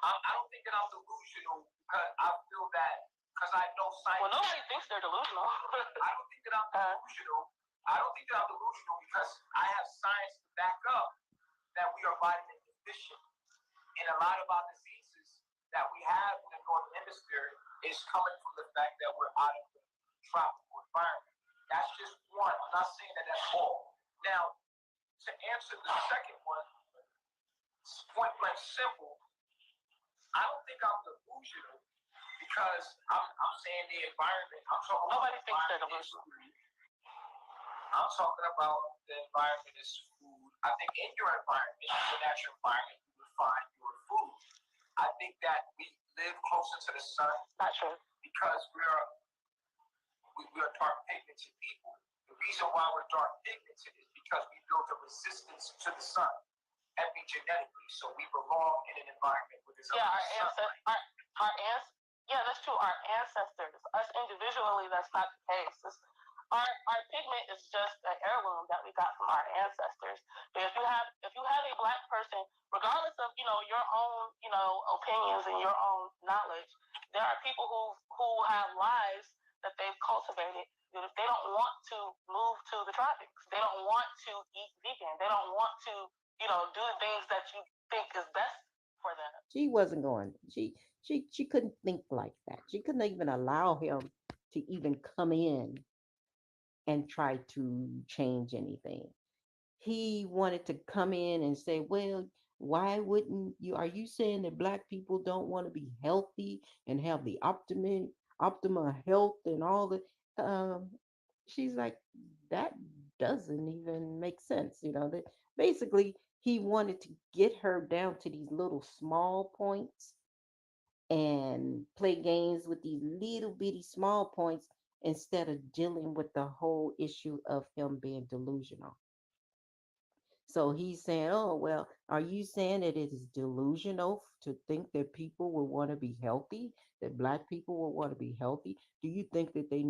I don't think that I'm delusional because I feel that because I know science. Well, nobody thinks they're delusional. I don't think that I'm delusional. I don't think that I'm delusional because I have science to back up that we are vitamin deficient. And a lot of our diseases that we have in the northern hemisphere is coming from the fact that we're out of the tropical environment. That's just one. I'm not saying that that's all. Now, to answer the second one, point blank simple, I don't think I'm delusional because I'm saying the environment. Nobody thinks they're delusional. I'm talking about the environment is food. I think in your environment, your natural environment, you will find your food. I think that we live closer to the sun. Not true. Because we are dark pigmented people. The reason why we're dark pigmented is because we built a resistance to the sun epigenetically. So we belong in an environment where there's that's true. Our ancestors, us individually, that's not the case. Our pigment is just an heirloom that we got from our ancestors. But if you have a black person, regardless of your own opinions and your own knowledge, there are people who have lives that they've cultivated that if they don't want to move to the tropics, they don't want to eat vegan, they don't want to do the things that you think is best for them. She wasn't going. She couldn't think like that. She couldn't even allow him to even come in and try to change anything. he wanted to come in and say, well, why wouldn't you? Are you saying that Black people don't want to be healthy and have the optimal health and all that? She's like, that doesn't even make sense. That basically he wanted to get her down to these little small points and play games with these little bitty small points instead of dealing with the whole issue of him being delusional. So he's saying, oh, well, are you saying that it is delusional to think that people will want to be healthy, that Black people will want to be healthy? Do you think that they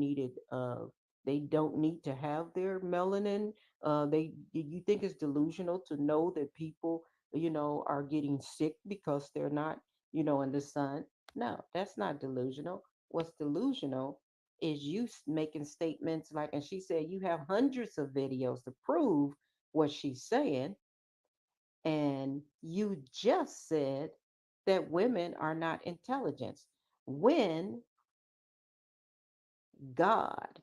don't need to have their melanin? Do you think it's delusional to know that people, are getting sick because they're not, in the sun? No, that's not delusional. What's delusional is you making statements like, and she said, you have hundreds of videos to prove what she's saying. And you just said that women are not intelligent when God,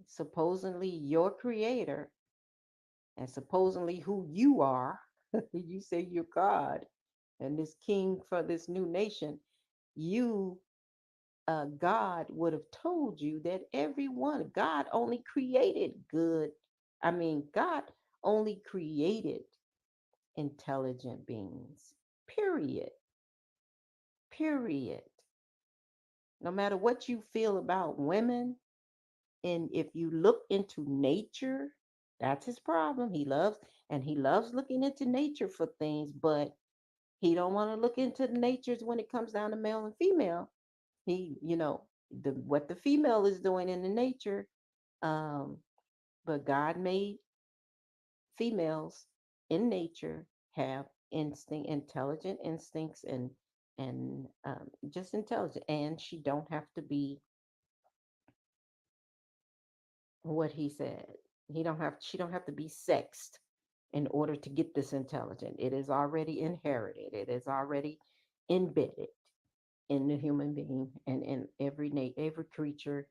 supposedly your creator, and supposedly who you are, you say you're God and this king for this new nation, you, God would have told you that God only created good. I mean, God only created intelligent beings. Period. Period. No matter what you feel about women, and if you look into nature, that's his problem. He loves looking into nature for things, but he don't want to look into the natures when it comes down to male and female. He, what the female is doing in the nature, um, but God made females in nature have intelligent instincts, and just intelligent, and what he said. She don't have to be sexed in order to get this intelligent. It is already inherited. It is already embedded in the human being and in every creature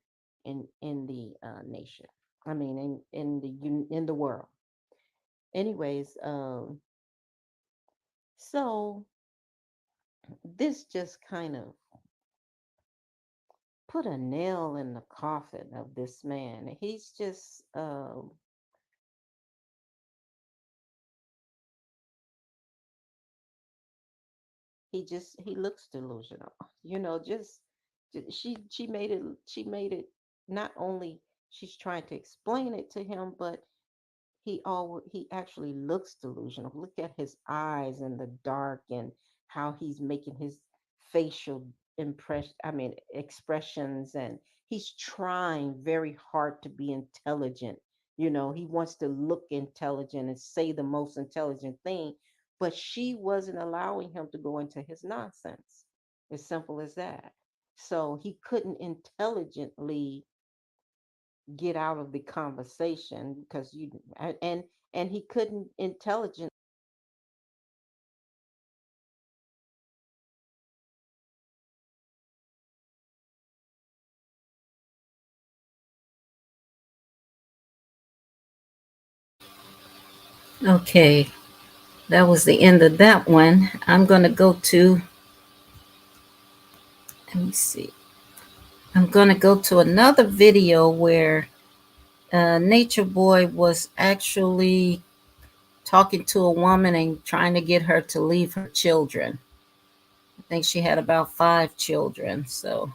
in the nation. I mean, in the world. Anyways, so this just kind of put a nail in the coffin of this man. He looks delusional. She made it not only she's trying to explain it to him, but he actually looks delusional. Look at his eyes in the dark and how he's making his facial expressions, and he's trying very hard to be intelligent. He wants to look intelligent and say the most intelligent thing, but she wasn't allowing him to go into his nonsense. As simple as that. So he couldn't intelligently get out of the conversation because and he couldn't intelligent. Okay, that was the end of that one. I'm going to go to, let me see. I'm going to go to another video where Nature Boy was actually talking to a woman and trying to get her to leave her children. I think she had about 5 children. So,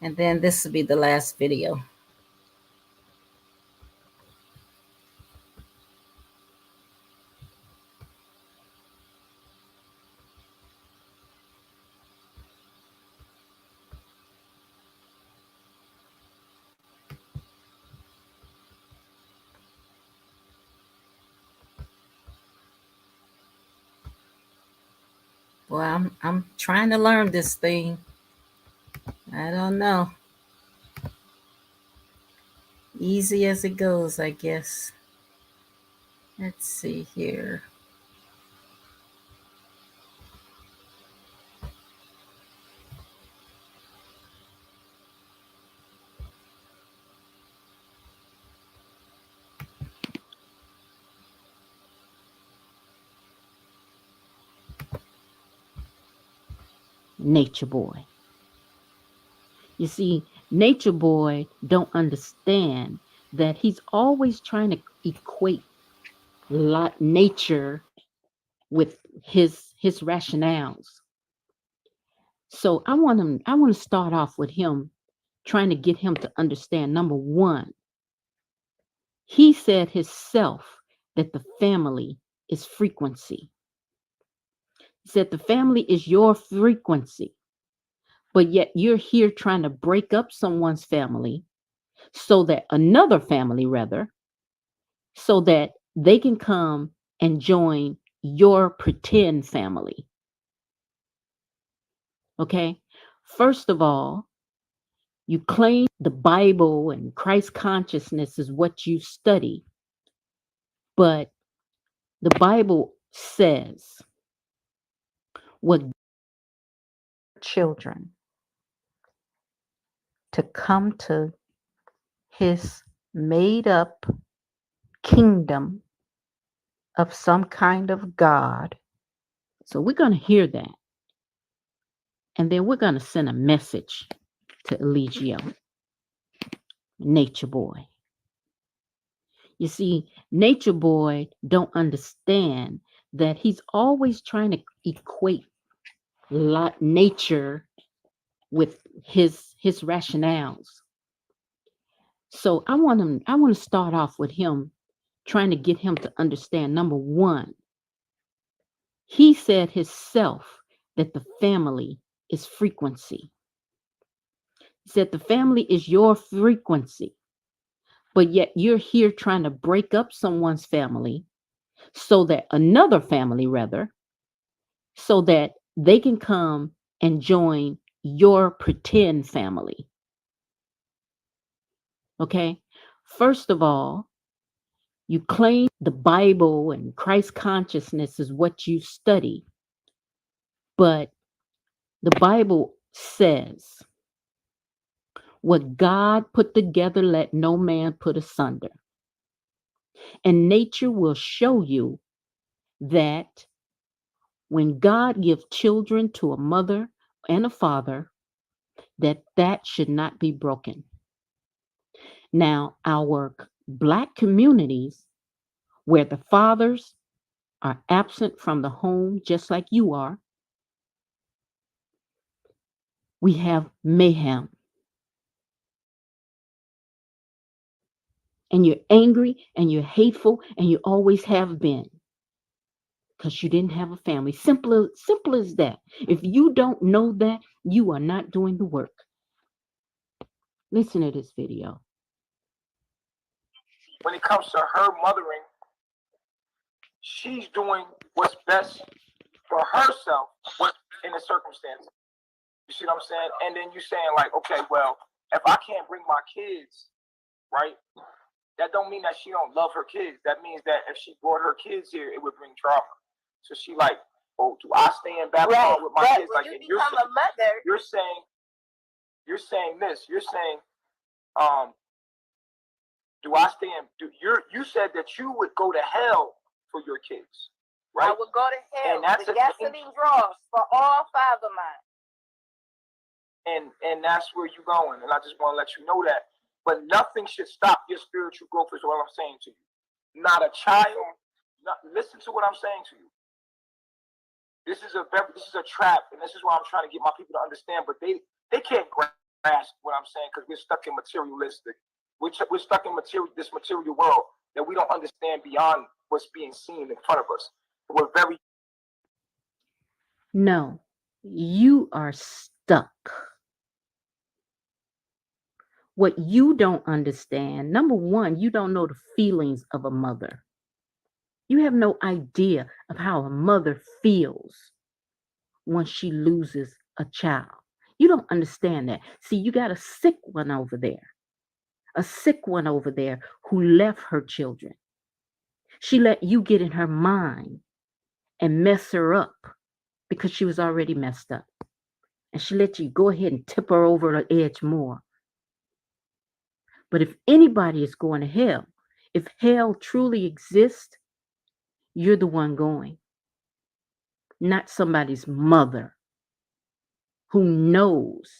and then this will be the last video. Well, I'm trying to learn this thing. I don't know. Easy as it goes, I guess. Let's see here. Nature Boy. You see, Nature Boy don't understand that he's always trying to equate nature with his rationales. So I want to start off with him trying to get him to understand, number one, he said himself that the family is frequency. He said the family is your frequency, but yet you're here trying to break up someone's family so that another family, rather, so that they can come and join your pretend family. Okay? First of all, you claim the Bible and Christ consciousness is what you study, but the Bible says what children to come to his made up kingdom of some kind of God. So we're going to hear that. And then we're going to send a message to Eligio, Nature Boy. You see, Nature Boy don't understand that he's always trying to equate nature with his rationales. So I want to start off with him trying to get him to understand, number one, he said himself that the family is frequency. He said the family is your frequency, but yet you're here trying to break up someone's family so that another family, rather, so that they can come and join your pretend family. Okay? First of all, you claim the Bible and Christ consciousness is what you study, but the Bible says, what God put together, let no man put asunder. And nature will show you that when God gives children to a mother and a father, that should not be broken. Now, our Black communities, where the fathers are absent from the home, just like you are, we have mayhem. And you're angry and you're hateful and you always have been because you didn't have a family. Simple as that. If you don't know that, you are not doing the work. Listen to this video. When it comes to her mothering, she's doing what's best for herself in the circumstances. You see what I'm saying? And then you're saying like, okay, well, if I can't bring my kids, right, that don't mean that she don't love her kids. That means that if she brought her kids here, it would bring trauma. So she like, oh, do I stay in Babylon with my kids? When like, you become a mother, you're saying this. You're saying, do I stay in? You said that you would go to hell for your kids, right? I would go to hell. And that's the gasoline draws for all 5 of mine. And that's where you're going. And I just want to let you know that. But nothing should stop your spiritual growth, is what I'm saying to you. Not a child. Listen to what I'm saying to you. This is a trap, and this is why I'm trying to get my people to understand. But they can't grasp what I'm saying because we're stuck in materialistic. We're stuck in this material world that we don't understand beyond what's being seen in front of us. We're very. No, you are stuck. What you don't understand, number one, you don't know the feelings of a mother. You have no idea of how a mother feels once she loses a child. You don't understand that. See, you got a sick one over there. A sick one over there who left her children. She let you get in her mind and mess her up because she was already messed up. And she let you go ahead and tip her over the edge more. But if anybody is going to hell, if hell truly exists, you're the one going, not somebody's mother. who knows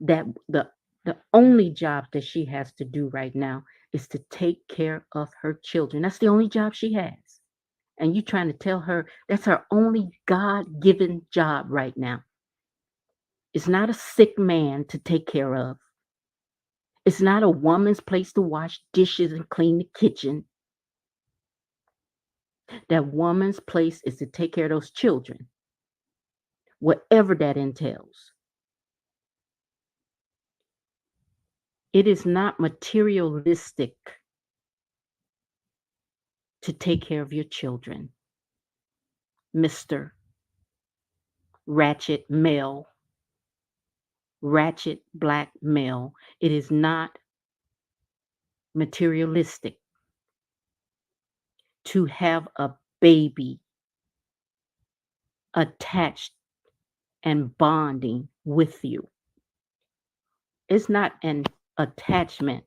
that the only job that she has to do right now is to take care of her children. That's the only job she has. And you trying to tell her that's her only God-given job right now. It's not a sick man to take care of. It's not a woman's place to wash dishes and clean the kitchen. That woman's place is to take care of those children, whatever that entails. It is not materialistic to take care of your children, Mr. Ratchet male, ratchet black male. It is not materialistic to have a baby attached and bonding with you. It's not an attachment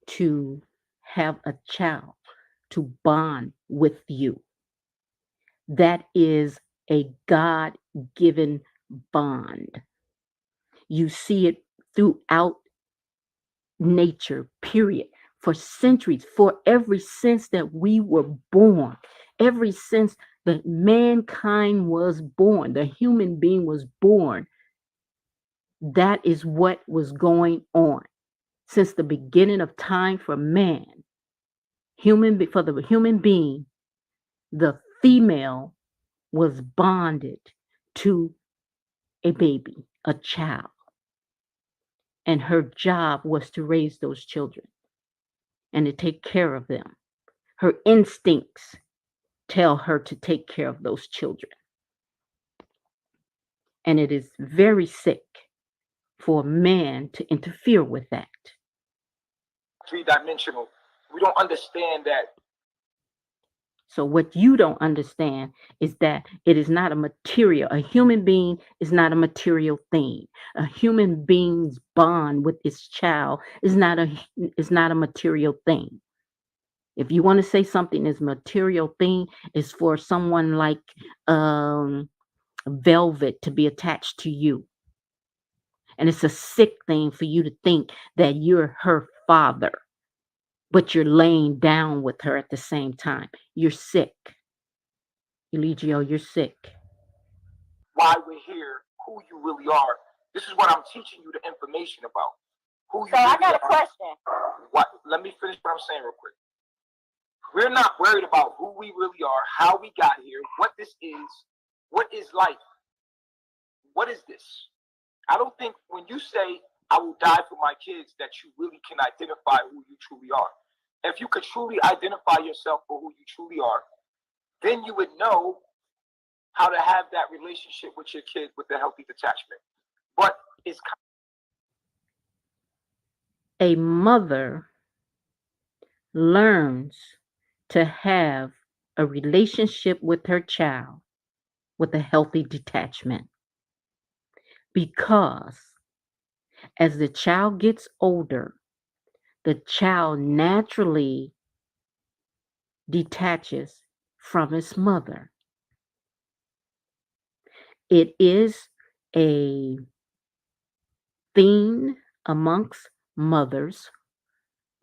to have a child to bond with you. That is a God given bond. You see it throughout nature, period. For centuries, for every since that we were born, every since that mankind was born, the human being was born, that is what was going on since the beginning of time for man. For the human being, the female was bonded to a baby, a child, and her job was to raise those children and to take care of them. Her instincts tell her to take care of those children. And it is very sick for a man to interfere with that. Three-dimensional. We don't understand that. So what you don't understand is that it is not a material. A human being is not a material thing. A human being's bond with its child is not a material thing. If you want to say something is a material thing, is for someone like velvet to be attached to you. And it's a sick thing for you to think that you're her father, but you're laying down with her at the same time. You're sick. Eligio, you're sick. Why we're here, who you really are. This is what I'm teaching you the information about. Who you So really I got a are. question. Let me finish what I'm saying real quick. We're not worried about who we really are, how we got here, what this is, what is life. What is this? I don't think when you say, I will die for my kids, that you really can identify who you truly are. If you could truly identify yourself for who you truly are, then you would know how to have that relationship with your kid with a healthy detachment. But it's a mother learns to have a relationship with her child with a healthy detachment, because as the child gets older, the child naturally detaches from its mother. It is a thing amongst mothers.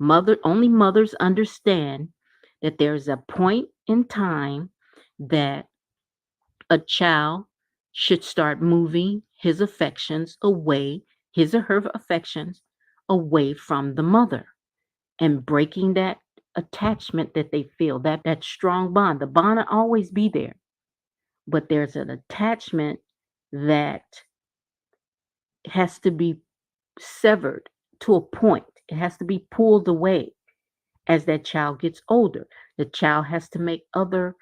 Only mothers understand that there's a point in time that a child should start moving his affections away, his or her affections away from the mother, and breaking that attachment that they feel, that strong bond. The bond will always be there, but there's an attachment that has to be severed to a point. It has to be pulled away as that child gets older. The child has to make other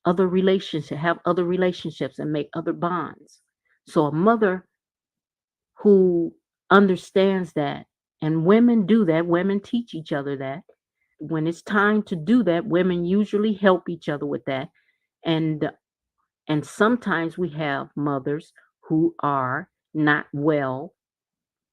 relationships, have other relationships, and make other bonds. So a mother who understands that, and women do that, women teach each other that. When it's time to do that, women usually help each other with that. And sometimes we have mothers who are not well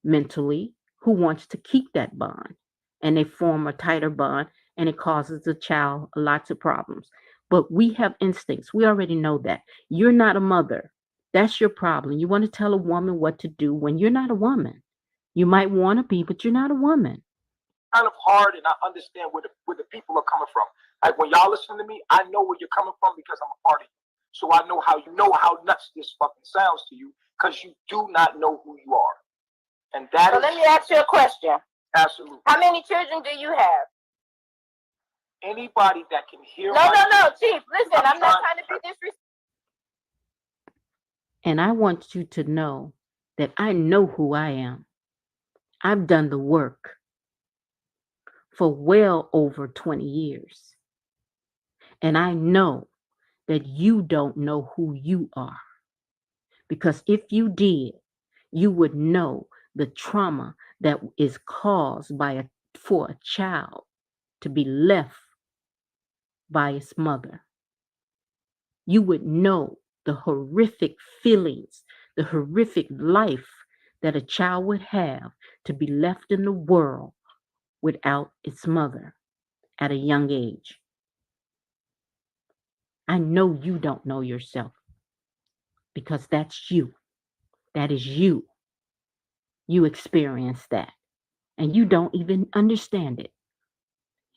mentally, who wants to keep that bond, and they form a tighter bond, and it causes the child lots of problems. But we have instincts. We already know that. You're not a mother. That's your problem. You want to tell a woman what to do when you're not a woman. You might want to be, but you're not a woman. Kind of hard, and I understand where the people are coming from. Like when y'all listen to me, I know where you're coming from because I'm a part of you. So I know how nuts this fucking sounds to you because you do not know who you are. And that so let me ask you a question. Absolutely. How many children do you have? Anybody that can hear No, Chief, listen, I'm not trying to be disrespectful. And I want you to know that I know who I am. I've done the work for well over 20 years. And I know that you don't know who you are. Because if you did, you would know the trauma that is caused for a child to be left by its mother. You would know the horrific feelings, the horrific life that a child would have to be left in the world without its mother at a young age. I know you don't know yourself because that's you. That is you. You experience that and you don't even understand it.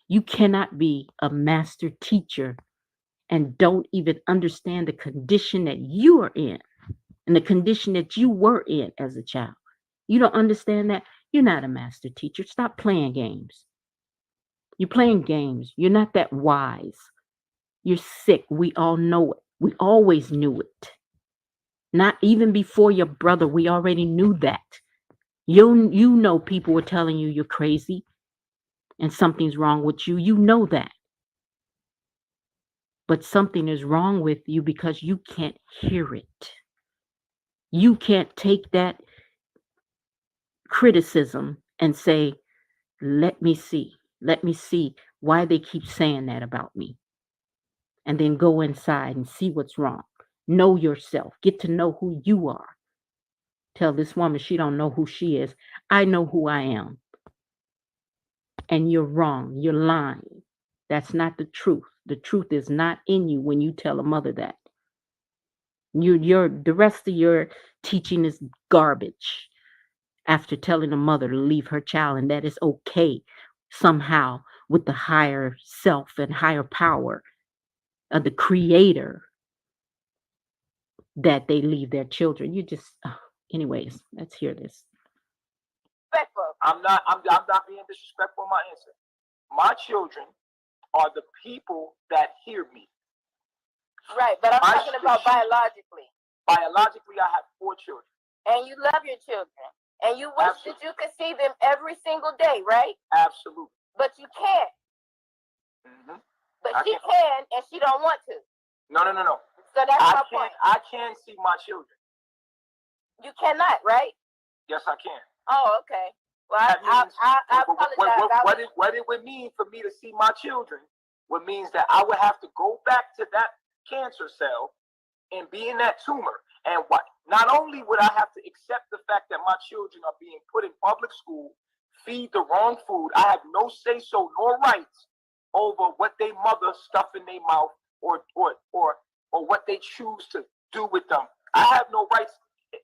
You cannot be a master teacher and don't even understand the condition that you are in and the condition that you were in as a child. You don't understand that? You're not a master teacher. Stop playing games. You're playing games. You're not that wise. You're sick. We all know it. We always knew it. Not even before your brother, we already knew that. You know people were telling you you're crazy and something's wrong with you. You know that. But something is wrong with you because you can't hear it. You can't take that criticism and say, let me see why they keep saying that about me. And then go inside and see what's wrong. Know yourself. Get to know who you are. Tell this woman she don't know who she is. I know who I am. And you're wrong. You're lying. That's not the truth. The truth is not in you when you tell a mother that. The rest of your teaching is garbage after telling a mother to leave her child, and that is okay somehow with the higher self and higher power of the creator that they leave their children. Anyways, let's hear this. I'm not being disrespectful in my answer. My children are the people that hear me. Right, but I'm talking about biologically. Biologically, I have 4 children. And you love your children. And you wish that you could see them every single day, right? Absolutely. But you can't. Mm-hmm. But she can, and she don't want to. No. So that's my point. I can see my children. You cannot, right? Yes, I can. Oh, okay. Well, I apologize. What it would mean for me to see my children would means that I would have to go back to that cancer cell and be in that tumor. And not only would I have to accept the fact that my children are being put in public school, feed the wrong food, I have no say so nor rights over what they mother stuff in their mouth or what they choose to do with them. I have no rights.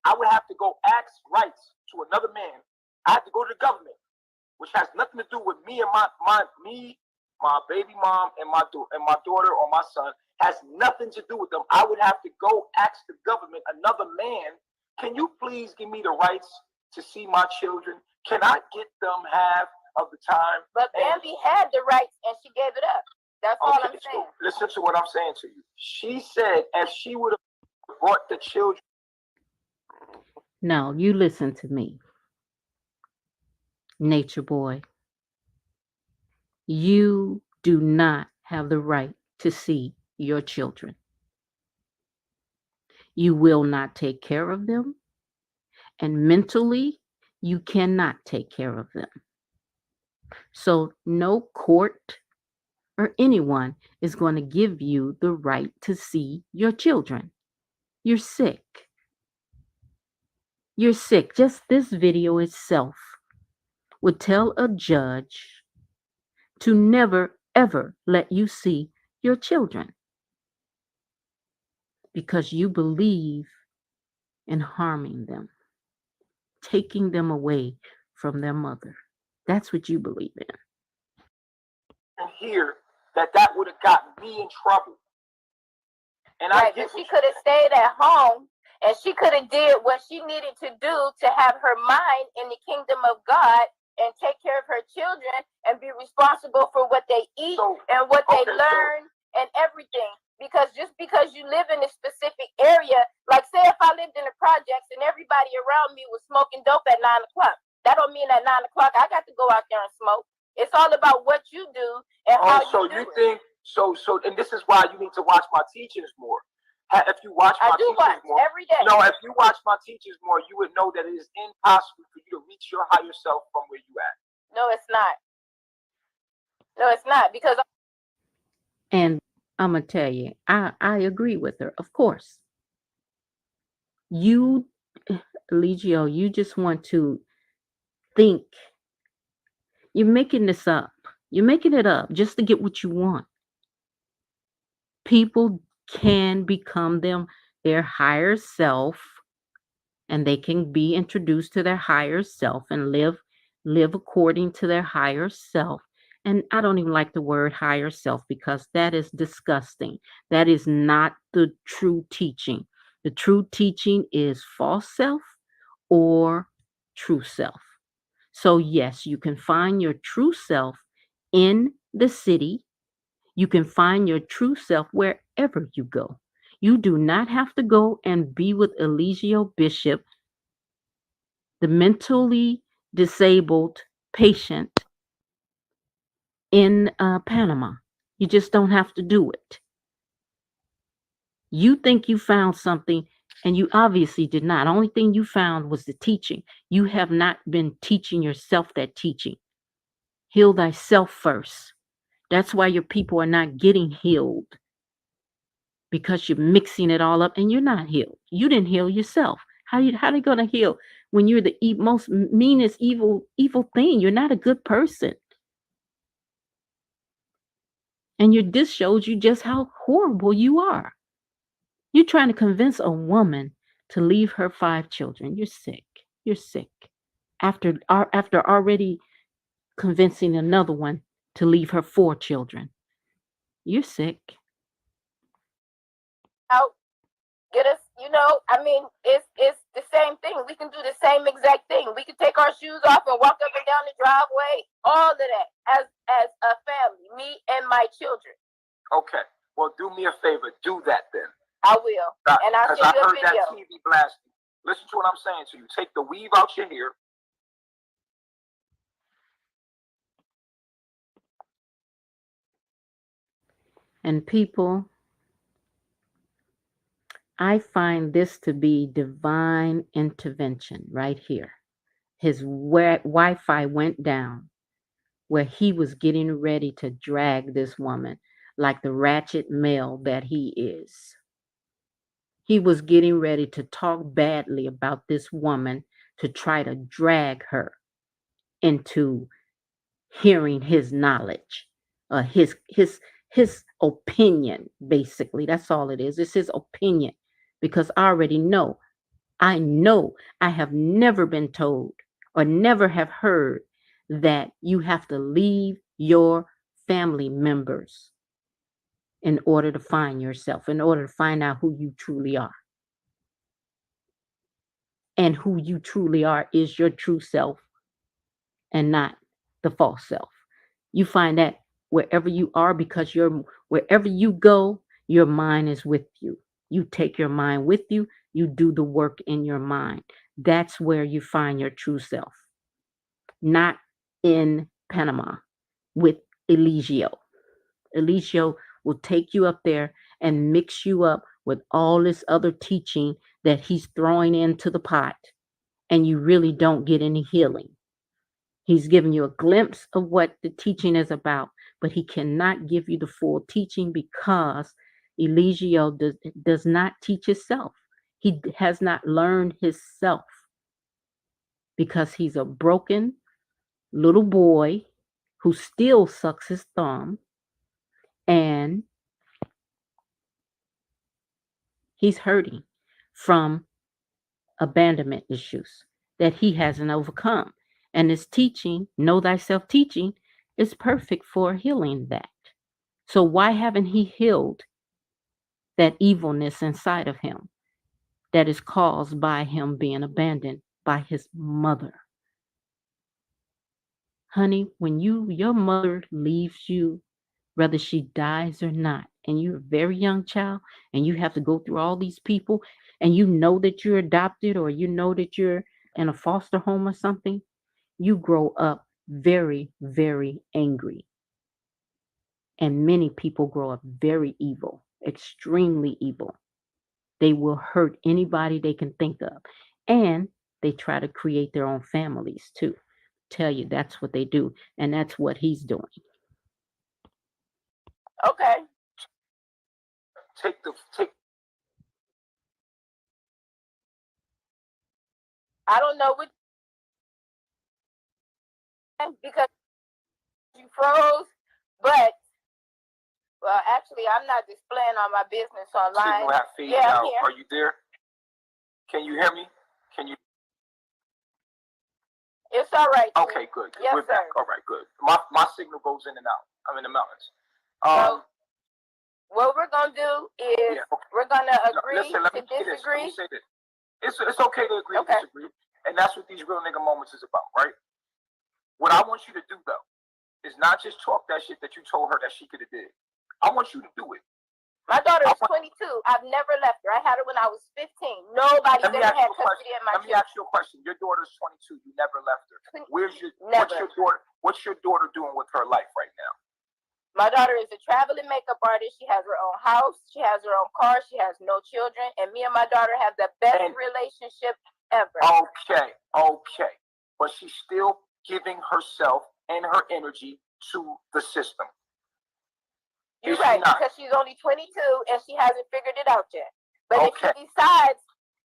I would have to go ask rights to another man. I have to go to the government, which has nothing to do with me and my baby mom and my daughter or my son. Has nothing to do with them. I would have to go ask the government, another man, can you please give me the rights to see my children? Can I get them half of the time? But Bambi had the rights and she gave it up. That's all I'm saying. So listen to what I'm saying to you. She said if she would have brought the children. Now, you listen to me, nature boy. You do not have the right to see your children. You will not take care of them. And mentally, you cannot take care of them. So no court or anyone is going to give you the right to see your children. You're sick. You're sick. Just this video itself would tell a judge to never, ever let you see your children because you believe and harming them, taking them away from their mother. That's what you believe in. And here, that would have gotten me in trouble. And right, but she could have stayed at home and she could have did what she needed to do to have her mind in the kingdom of God and take care of her children and be responsible for what they eat and what they learn and everything. Because just because you live in a specific area, like say if I lived in the projects and everybody around me was smoking dope at 9 o'clock, that don't mean at 9 o'clock I got to go out there and smoke. It's all about what you do and how you do it. So, and this is why you need to watch my teachings more. If you watch my teachings more, every day. No, if you watch my teachings more, you would know that it is impossible for you to reach your higher self from where you at. No, it's not. No, it's not, because. And I'm gonna tell you, I agree with her. Of course, you, Eligio, you just want to think. You're making this up. You're making it up just to get what you want. People can become their higher self, and they can be introduced to their higher self and live according to their higher self. And I don't even like the word higher self because that is disgusting. That is not the true teaching. The true teaching is false self or true self. So yes, you can find your true self in the city. You can find your true self wherever you go. You do not have to go and be with Eligio Bishop, the mentally disabled patient in Panama. You just don't have to do it. You think you found something, and you obviously did not. The only thing you found was the teaching. You have not been teaching yourself that teaching. Heal thyself first. That's why your people are not getting healed, because you're mixing it all up and you're not healed. You didn't heal yourself. How are they going to heal when you're the most meanest evil thing? You're not a good person. And this shows you just how horrible you are. You're trying to convince a woman to leave her 5 children. You're sick. You're sick. After already convincing another one to leave her 4 children. You're sick. Out, get us, I mean, it's the same thing. We can do the same exact thing. We can take our shoes off and walk up and down the driveway. All of that as a family, me and my children. Okay. Well, do me a favor. Do that then. I will. And I'll send you a video. That TV blasting. Listen to what I'm saying to you. Take the weave out your hair. And people, I find this to be divine intervention right here. His Wi-Fi went down where he was getting ready to drag this woman like the ratchet male that he is. He was getting ready to talk badly about this woman to try to drag her into hearing his knowledge, his opinion. Basically, that's all it is. It's his opinion, because I already know. I know I have never been told or never have heard that you have to leave your family members in order to find yourself, in order to find out who you truly are. And who you truly are is your true self and not the false self. You find that wherever you are, because wherever you go, your mind is with you. You take your mind with you. You do the work in your mind. That's where you find your true self. Not in Panama with Eligio. Eligio will take you up there and mix you up with all this other teaching that he's throwing into the pot, and you really don't get any healing. He's giving you a glimpse of what the teaching is about, but he cannot give you the full teaching because Eligio does not teach himself. He has not learned himself because he's a broken little boy who still sucks his thumb, and he's hurting from abandonment issues that he hasn't overcome. And his teaching, know thyself teaching, is perfect for healing that. So why haven't he healed that evilness inside of him that is caused by him being abandoned by his mother? Honey, when your mother leaves you, whether she dies or not, and you're a very young child and you have to go through all these people and you know that you're adopted or you know that you're in a foster home or something, you grow up very, very angry. And many people grow up very evil, extremely evil. They will hurt anybody they can think of. And they try to create their own families too. Tell you that's what they do. And that's what he's doing. Okay. Take I don't know what, because you froze, but well, actually, I'm not displaying on my business online. signal have faded Yeah, I'm out. here. Are you there? Can you hear me? Can you? It's all right. Okay, good. Yes, We're sir. back. All right, good. My signal goes in and out. I'm in the mountains. So what we're gonna do is we're gonna agree Listen, let to me say this. Let disagree. me say this. It's okay to agree to disagree, and that's what these real nigga moments is about, right? What I want you to do though is not just talk that shit that you told her that she could have did. I want you to do it. My daughter is 22. I've never left her. I had her when I was 15. Nobody's ever had custody of my Let me ask you a question. Your daughter's 22. You never left her. Never. What's your daughter doing with her life right now? My daughter is a traveling makeup artist. She has her own house. She has her own car. She has no children. And me and my daughter have the best relationship ever. Okay. But she's still giving herself and her energy to the system. You're right, because she's only 22 and she hasn't figured it out yet. But if she decides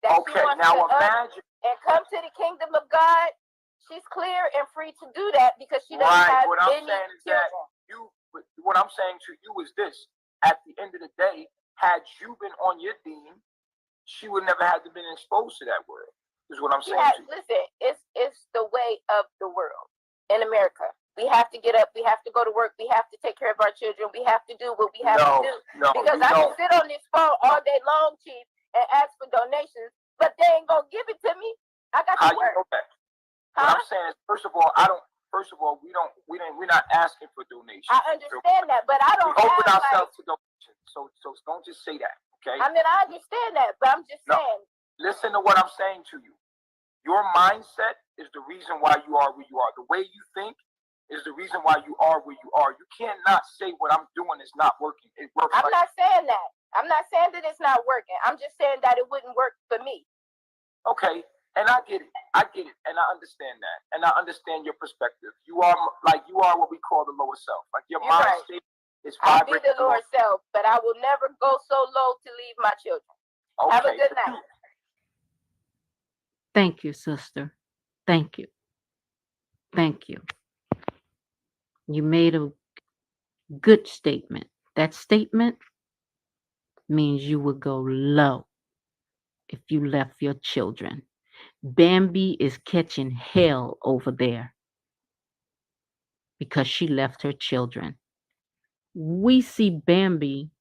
that she wants to imagine and come to the kingdom of God, she's clear and free to do that because she doesn't have any children. What I'm saying to you is this: at the end of the day, had you been on your dean, she would never have been exposed to that world. Is what I'm saying. Listen, it's the way of the world in America. We have to get up. We have to go to work. We have to take care of our children. We have to do what we have to do. Because I can sit on this phone all day long, Chief, and ask for donations, but they ain't gonna give it to me. I got to work. You know that? What I'm saying is, first of all, we're not asking for donations. I understand that, but I don't. We open ourselves to donations. So don't just say that, okay? I mean, I understand that, but I'm just saying. Listen to what I'm saying to you. Your mindset is the reason why you are where you are. The way you think is the reason why you are where you are. You cannot say what I'm doing is not working. It works. I'm not saying that. I'm not saying that it's not working. I'm just saying that it wouldn't work for me. Okay, and I get it. And I understand that. And I understand your perspective. You are what we call the lower self. Like your mind state is vibrating. I'll be the lower self, but I will never go so low to leave my children. Okay. Have a good night. Thank you, sister. Thank you. Thank you. You made a good statement. That statement means you would go low if you left your children. Bambi is catching hell over there because she left her children. We see Bambi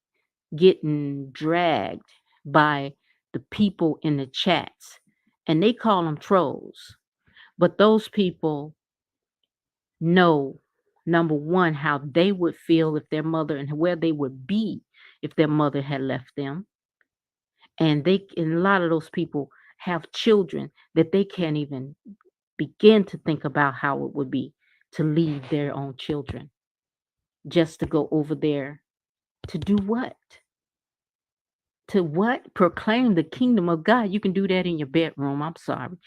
getting dragged by the people in the chats, and they call them trolls. But those people know, number one, how they would feel if their mother, and where they would be if their mother had left them. And a lot of those people have children that they can't even begin to think about how it would be to leave their own children just to go over there to do what? To what? Proclaim the kingdom of God. You can do that in your bedroom. I'm sorry.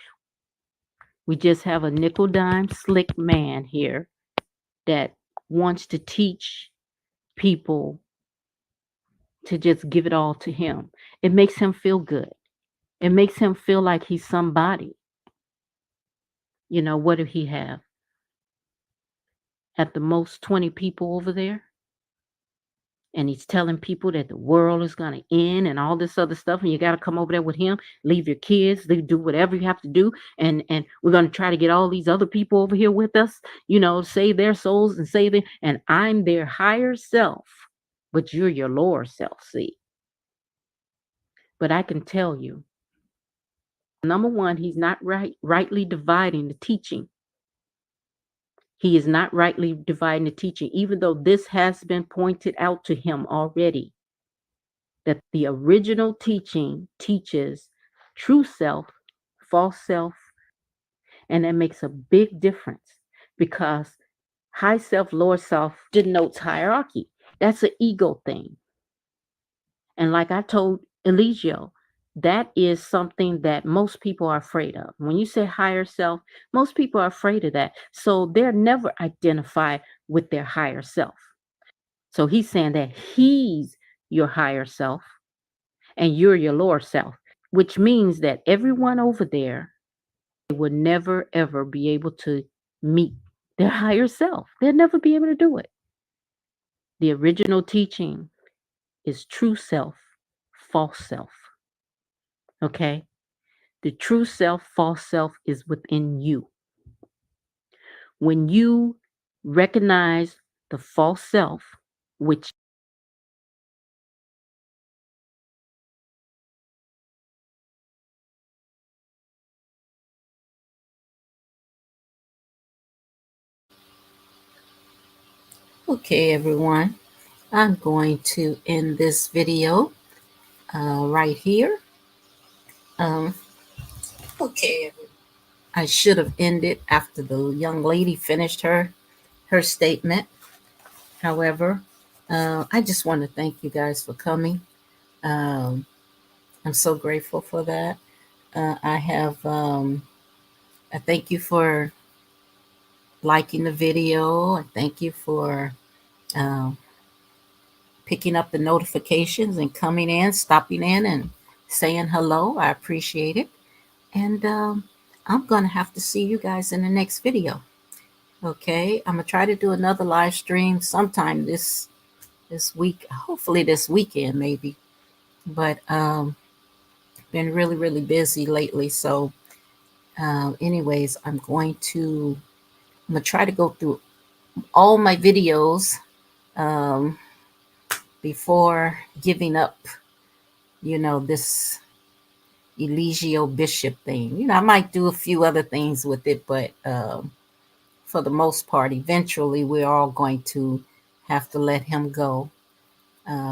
We just have a nickel dime slick man here that wants to teach people to just give it all to him. It makes him feel good. It makes him feel like he's somebody. You know, what did he have? At the most 20 people over there. and he's telling people that the world is going to end and all this other stuff, and you got to come over there with him, leave your kids, do whatever you have to do, and we're going to try to get all these other people over here with us, save their souls and save them, and I'm their higher self, but you're your lower self, see. But I can tell you, number one, he's not rightly dividing the teaching. He is not rightly dividing the teaching, even though this has been pointed out to him already, that the original teaching teaches true self, false self, and that makes a big difference, because high self, lower self denotes hierarchy. That's an ego thing. And like I told Eligio, that is something that most people are afraid of. When you say higher self, most people are afraid of that. So they're never identified with their higher self. So he's saying that he's your higher self and you're your lower self, which means that everyone over there would never, ever be able to meet their higher self. They'll never be able to do it. The original teaching is true self, false self. Okay? The true self, false self is within you. When you recognize the false self, which Okay, everyone. I'm going to end this video right here. Okay, I should have ended after the young lady finished her statement. However, I just want to thank you guys for coming. Um, I'm so grateful for that. I thank you for liking the video. I thank you for um, picking up the notifications and coming in, stopping in, and saying hello. I appreciate it. And I'm going to have to see you guys in the next video. Okay, I'm going to try to do another live stream sometime this week, hopefully this weekend maybe. But been really busy lately. So anyways, I'm going to try to go through all my videos um, before giving up, this Eligio Bishop thing. I might do a few other things with it, but for the most part, eventually we're all going to have to let him go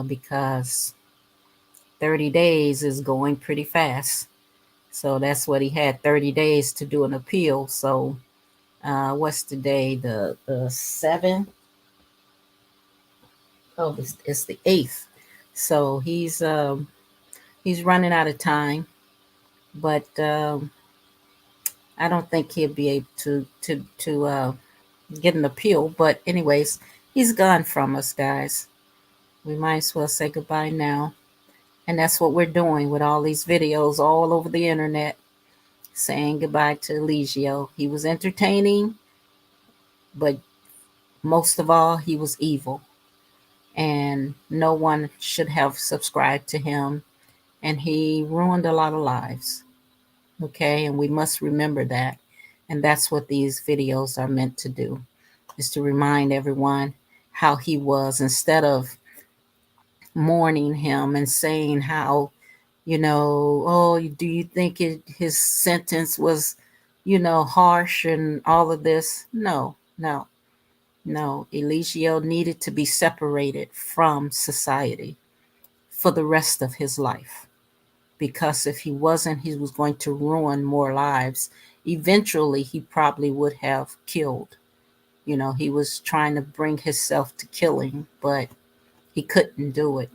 because 30 days is going pretty fast. So that's what he had, 30 days to do an appeal. So what's today? The 7th? Oh, it's the 8th. So he's running out of time, but I don't think he'll be able to get an appeal. But anyways, he's gone from us, guys. We might as well say goodbye now. And that's what we're doing with all these videos all over the internet, saying goodbye to Eligio. He was entertaining, but most of all, he was evil. And no one should have subscribed to him. And he ruined a lot of lives. Okay, and we must remember that. And that's what these videos are meant to do, is to remind everyone how he was, instead of mourning him and saying how, oh, do you think his sentence was, harsh and all of this? No. Eligio needed to be separated from society for the rest of his life. Because if he wasn't, he was going to ruin more lives. Eventually, he probably would have killed. He was trying to bring himself to killing, but he couldn't do it.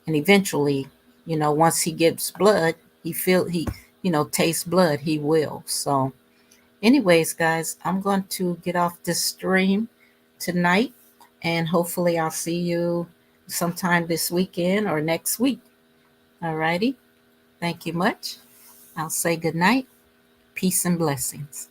And eventually, once he gets blood, he tastes blood, he will. So anyways, guys, I'm going to get off this stream tonight, and hopefully I'll see you sometime this weekend or next week. All righty. Thank you much. I'll say good night. Peace and blessings.